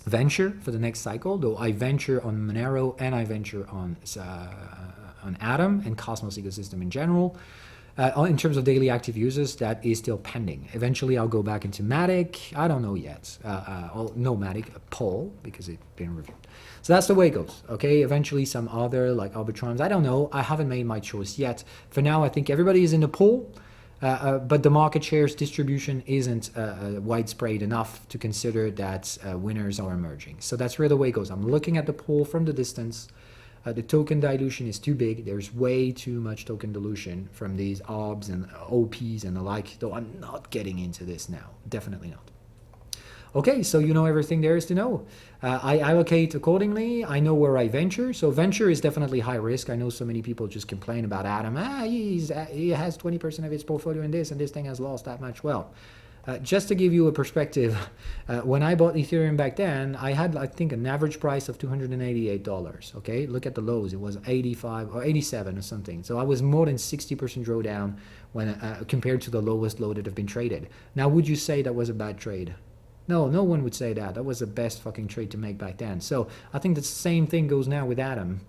venture for the next cycle, though I venture on Monero and I venture on Atom and Cosmos ecosystem in general. In terms of daily active users, that is still pending. Eventually, I'll go back into Matic. I don't know yet. No Matic, Pol, because it's been reviewed. So that's the way it goes, okay? Eventually, some other, like Arbitrons, I don't know. I haven't made my choice yet. For now, I think everybody is in the pool, but the market shares distribution isn't widespread enough to consider that winners are emerging. So that's where the way it goes. I'm looking at the pool from the distance. The token dilution is too big. There's way too much token dilution from these ARBs and OPs and the like, though I'm not getting into this now. Definitely not. Okay, so you know everything there is to know. I allocate accordingly. I know where I venture. So venture is definitely high risk. I know so many people just complain about Atom. He has 20% of his portfolio in this, and this thing has lost that much. Well, just to give you a perspective, when I bought Ethereum back then, I had, I think, an average price of $288. Okay, look at the lows; it was 85 or 87 or something. So I was more than 60% drawdown when compared to the lowest low that have been traded. Now, would you say that was a bad trade? No, no one would say that. That was the best fucking trade to make back then. So I think the same thing goes now with Atom.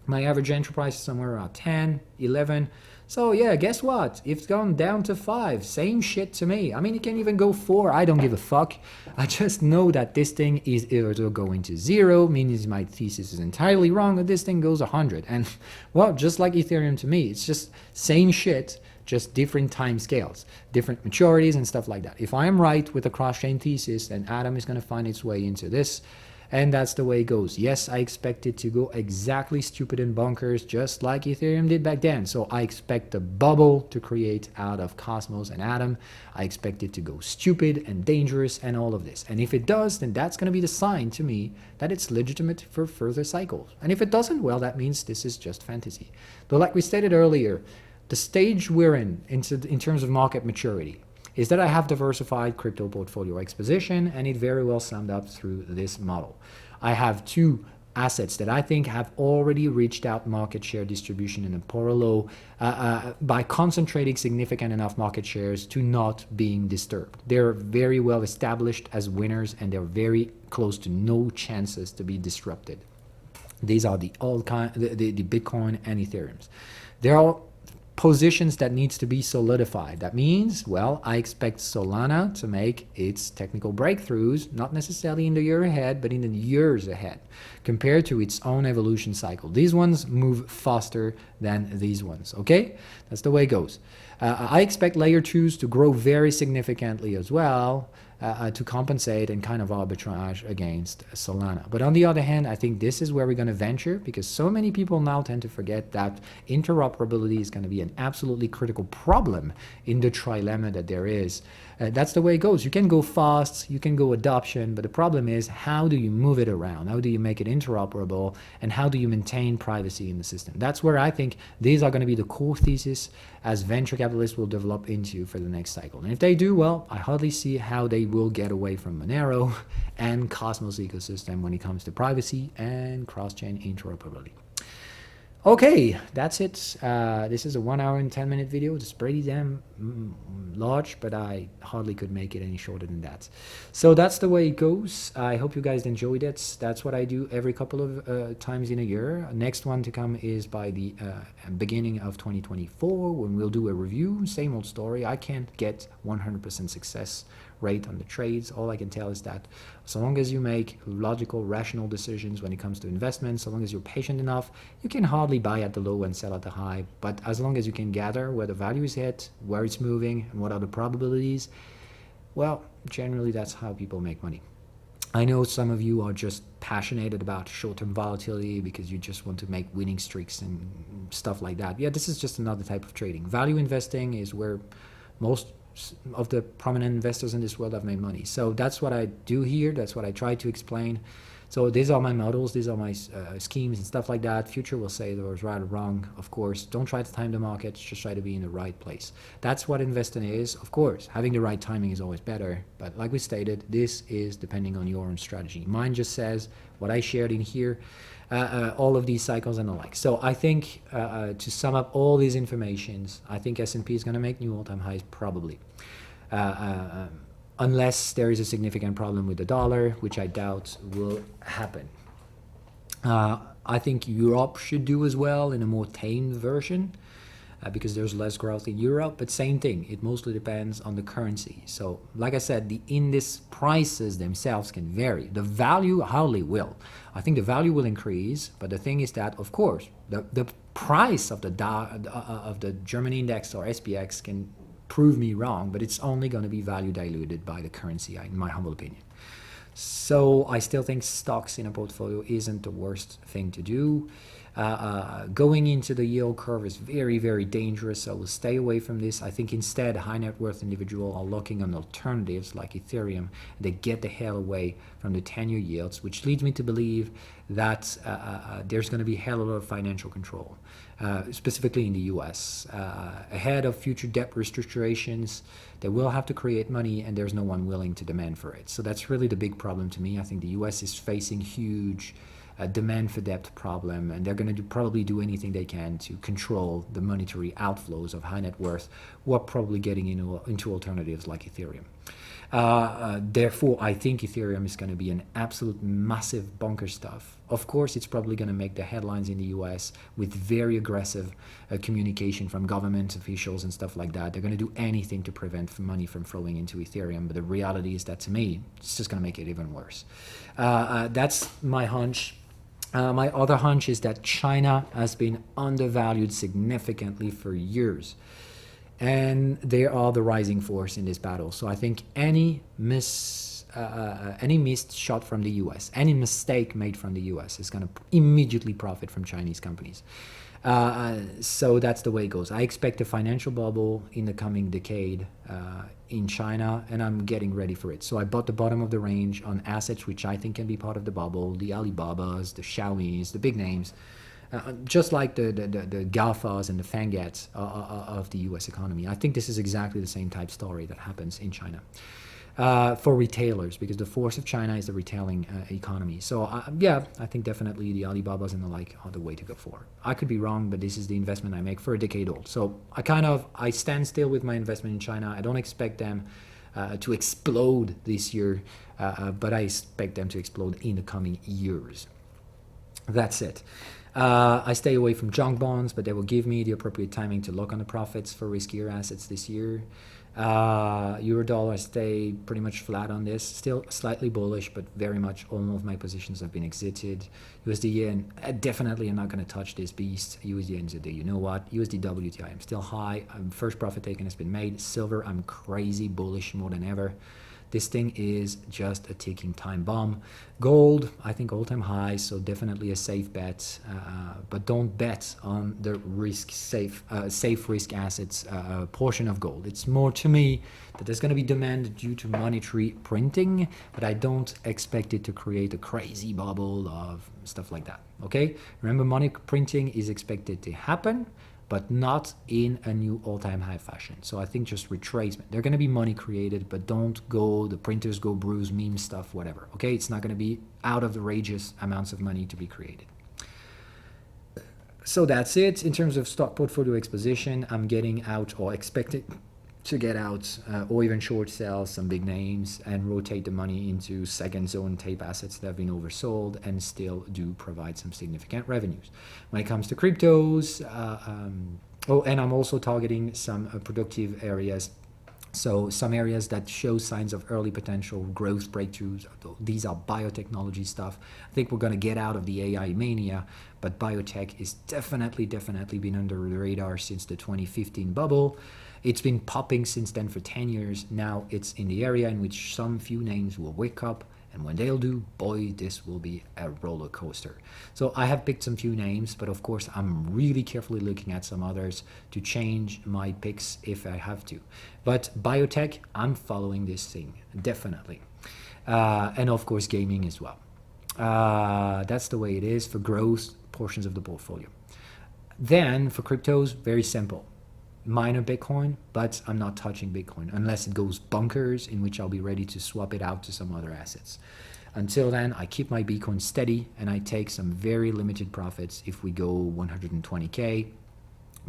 My average entry price is somewhere around 10, 11. So yeah, guess what? It's gone down to 5. Same shit to me. I mean, it can even go 4. I don't give a fuck. I just know that this thing is either going to 0, means my thesis is entirely wrong, or this thing goes 100. And well, just like Ethereum to me, it's just same shit, just different time scales, different maturities and stuff like that. If I am right with the cross-chain thesis, then Atom is going to find its way into this. And that's the way it goes. Yes, I expect it to go exactly stupid and bonkers, just like Ethereum did back then. So I expect a bubble to create out of Cosmos and Atom. I expect it to go stupid and dangerous and all of this. And if it does, then that's going to be the sign to me that it's legitimate for further cycles. And if it doesn't, well, that means this is just fantasy. Though, like we stated earlier, the stage we're in terms of market maturity, is that I have diversified crypto portfolio exposition, and it very well summed up through this model. I have 2 assets that I think have already reached out market share distribution in a poor low by concentrating significant enough market shares to not being disturbed. They're very well established as winners, and they're very close to no chances to be disrupted. These are the Bitcoin and Ethereums. They're all positions that needs to be solidified. That means, well, I expect Solana to make its technical breakthroughs, not necessarily in the year ahead, but in the years ahead, compared to its own evolution cycle. These ones move faster than these ones, okay? That's the way it goes. I expect layer 2s to grow very significantly as well, to compensate and kind of arbitrage against Solana. But on the other hand, I think this is where we're going to venture, because so many people now tend to forget that interoperability is going to be an absolutely critical problem in the trilemma that there is. That's the way it goes. You can go fast, you can go adoption, but the problem is, how do you move it around? How do you make it interoperable? And how do you maintain privacy in the system? That's where I think these are going to be the core thesis as venture capitalists will develop into for the next cycle. And if they do, well, I hardly see how they will get away from Monero and Cosmos ecosystem when it comes to privacy and cross-chain interoperability. Okay, that's it. This is a 1 hour and 10-minute video. It's pretty damn large, but I hardly could make it any shorter than that. So that's the way it goes. I hope you guys enjoyed it. That's what I do every couple of times in a year. Next one to come is by the beginning of 2024, when we'll do a review. Same old story. I can't get 100% success rate on the trades. All I can tell is that so long as you make logical, rational decisions when it comes to investments, so long as you're patient enough, you can hardly buy at the low and sell at the high. But as long as you can gather where the value is hit, where it's moving, and what are the probabilities, well, generally that's how people make money. I know some of you are just passionate about short-term volatility because you just want to make winning streaks and stuff like that. Yeah, this is just another type of trading. Value investing is where most of the prominent investors in this world have made money. So that's what I do here. That's what I try to explain. So these are my models. These are my schemes and stuff like that. Future will say there was right or wrong, of course. Don't try to time the markets. Just try to be in the right place. That's what investing is. Of course, having the right timing is always better. But like we stated, this is depending on your own strategy. Mine just says what I shared in here, all of these cycles and the like. So I think to sum up all these informations, I think S&P is going to make new all-time highs probably. Unless there is a significant problem with the dollar, which I doubt will happen. I think Europe should do as well in a more tamed version, because there's less growth in Europe, but same thing, it mostly depends on the currency. So like I said, the index prices themselves can vary. The value hardly will. I think the value will increase, but the thing is that, of course, the price of the German index or SPX can prove me wrong, but it's only going to be value diluted by the currency, in my humble opinion. So I still think stocks in a portfolio isn't the worst thing to do. Going into the yield curve is very, very dangerous, so we'll stay away from this. I think instead high net worth individuals are looking on alternatives like Ethereum. They get the hell away from the 10-year yields, which leads me to believe that there's going to be a hell of a lot of financial control, specifically in the US. Ahead of future debt restructurations, they will have to create money, and there's no one willing to demand for it. So that's really the big problem to me. I think the US is facing huge demand for debt problem, and they're going to probably do anything they can to control the monetary outflows of high net worth, who are probably getting into alternatives like Ethereum. Therefore, I think Ethereum is going to be an absolute massive bunker stuff. Of course, it's probably going to make the headlines in the US with very aggressive communication from government officials and stuff like that. They're going to do anything to prevent money from flowing into Ethereum, but the reality is that, to me, it's just going to make it even worse. That's my hunch. My other hunch is that China has been undervalued significantly for years, and they are the rising force in this battle. So I think any missed shot from the US, any mistake made from the US is going to immediately profit from Chinese companies. So that's the way it goes. I expect a financial bubble in the coming decade in China, and I'm getting ready for it. So I bought the bottom of the range on assets which I think can be part of the bubble, the Alibabas, the Xiaomis, the big names, just like the GAFAs and the Fangats of the US economy. I think this is exactly the same type story that happens in China. For retailers, because the force of China is the retailing economy. So yeah, I think definitely the Alibabas and the like are the way to go for. I could be wrong, but this is the investment I make for a decade old. So I stand still with my investment in China. I don't expect them to explode this year, but I expect them to explode in the coming years. That's it. I stay away from junk bonds, but they will give me the appropriate timing to lock on the profits for riskier assets this year. Euro dollar, I stay pretty much flat on this, still slightly bullish, but very much all of my positions have been exited. USD yen, definitely I'm not going to touch this beast. USD you know what, USD WTI, I'm still high. First profit taken has been made. Silver, I'm crazy bullish more than ever. This thing is just a ticking time bomb. Gold, I think all-time high, so definitely a safe bet. But don't bet on the safe risk assets portion of gold. It's more to me that there's going to be demand due to monetary printing, but I don't expect it to create a crazy bubble of stuff like that. Okay? Remember, money printing is expected to happen, but not in a new all-time high fashion. So I think just retracement. They're going to be money created, but don't go, the printers go bruise, meme stuff, whatever. Okay, it's not going to be out of the outrageous amounts of money to be created. So that's it. In terms of stock portfolio exposition, I'm getting out, or expected to get out, or even short sell some big names and rotate the money into second zone tape assets that have been oversold and still do provide some significant revenues. When it comes to cryptos, and I'm also targeting some productive areas. So some areas that show signs of early potential growth breakthroughs. These are biotechnology stuff. I think we're going to get out of the AI mania, but biotech is definitely been under the radar since the 2015 bubble. It's been popping since then for 10 years. Now it's in the area in which some few names will wake up, and when they'll do, boy, this will be a roller coaster. So I have picked some few names, but of course I'm really carefully looking at some others to change my picks if I have to. But biotech, I'm following this thing, definitely. And of course gaming as well. That's the way it is for growth portions of the portfolio. Then for cryptos, very simple. Minor Bitcoin, but I'm not touching Bitcoin unless it goes bunkers, in which I'll be ready to swap it out to some other assets. Until then, I keep my Bitcoin steady and I take some very limited profits if we go 120K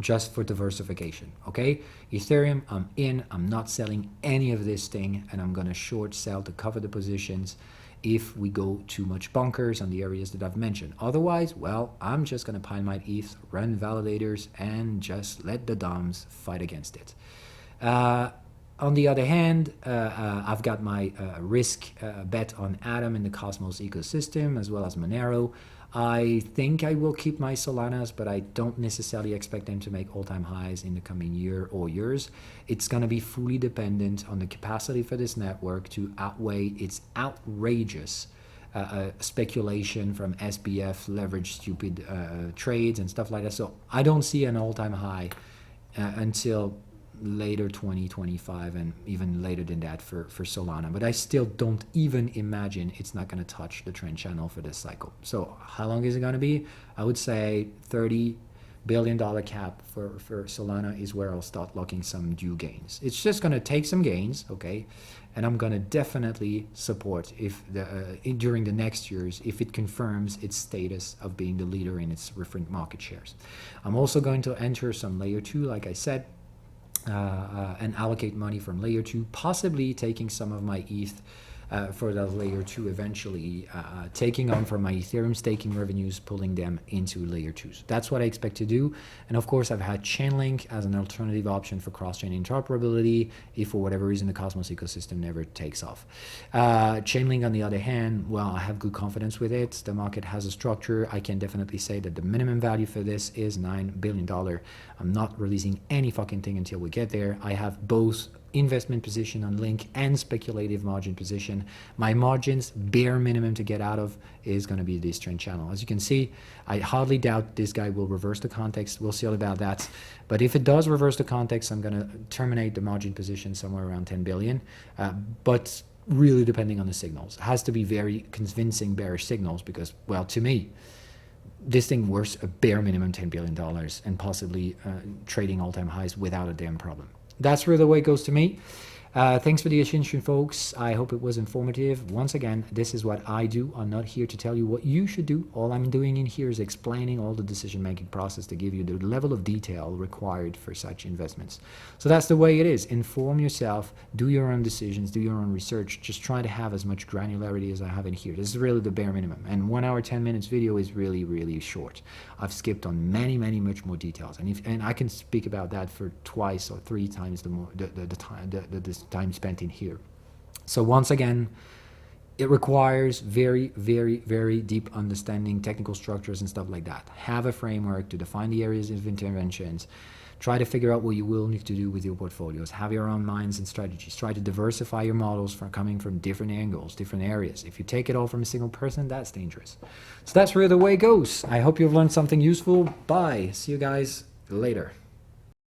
just for diversification. Okay, Ethereum, I'm in, I'm not selling any of this thing, and I'm gonna short sell to cover the positions if we go too much bunkers on the areas that I've mentioned. Otherwise, well, I'm just going to pile my ETH, run validators, and just let the DOMs fight against it. On the other hand, I've got my risk bet on Atom in the Cosmos ecosystem, as well as Monero. I think I will keep my Solanas, but I don't necessarily expect them to make all-time highs in the coming year or years. It's going to be fully dependent on the capacity for this network to outweigh its outrageous speculation from SBF, leverage stupid trades and stuff like that. So I don't see an all-time high until later 2025 and even later than that for Solana, but I still don't even imagine it's not going to touch the trend channel for this cycle. So how long is it going to be? I would say $30 billion cap for Solana is where I'll start locking some due gains. It's just going to take some gains, okay, and I'm going to definitely support if during the next years if it confirms its status of being the leader in its different market shares. I'm also going to enter some layer 2, like I said, and allocate money from layer 2, possibly taking some of my ETH for that layer 2 eventually, taking on from my Ethereum staking revenues, pulling them into layer 2s. That's what I expect to do. And of course, I've had Chainlink as an alternative option for cross-chain interoperability if for whatever reason the Cosmos ecosystem never takes off. Chainlink, on the other hand, well, I have good confidence with it. The market has a structure. I can definitely say that the minimum value for this is $9 billion. I'm not releasing any fucking thing until we get there. I have both investment position on Link and speculative margin position. My margins, bare minimum to get out of, is going to be this trend channel. As you can see, I hardly doubt this guy will reverse the context. We'll see all about that. But if it does reverse the context, I'm going to terminate the margin position somewhere around 10 billion. But really depending on the signals. It has to be very convincing bearish signals because, well, to me, this thing worth a bare minimum $10 billion and possibly trading all-time highs without a damn problem. That's where the way goes to me. Thanks for the attention, folks. I hope it was informative. Once again, this is what I do. I'm not here to tell you what you should do. All I'm doing in here is explaining all the decision-making process to give you the level of detail required for such investments. So that's the way it is. Inform yourself, do your own decisions, do your own research. Just try to have as much granularity as I have in here. This is really the bare minimum. And 1 hour, 10 minutes video is really, really short. I've skipped on many, much more details. And I can speak about that for 2 or 3 times the time spent in here. So once again, it requires very deep understanding, technical structures and stuff like that. Have a framework to define the areas of interventions. Try to figure out what you will need to do with your portfolios. Have your own minds and strategies. Try to diversify your models coming from different angles, different areas. If you take it all from a single person, that's dangerous. So that's where the way goes. I hope you've learned something useful. Bye. See you guys later.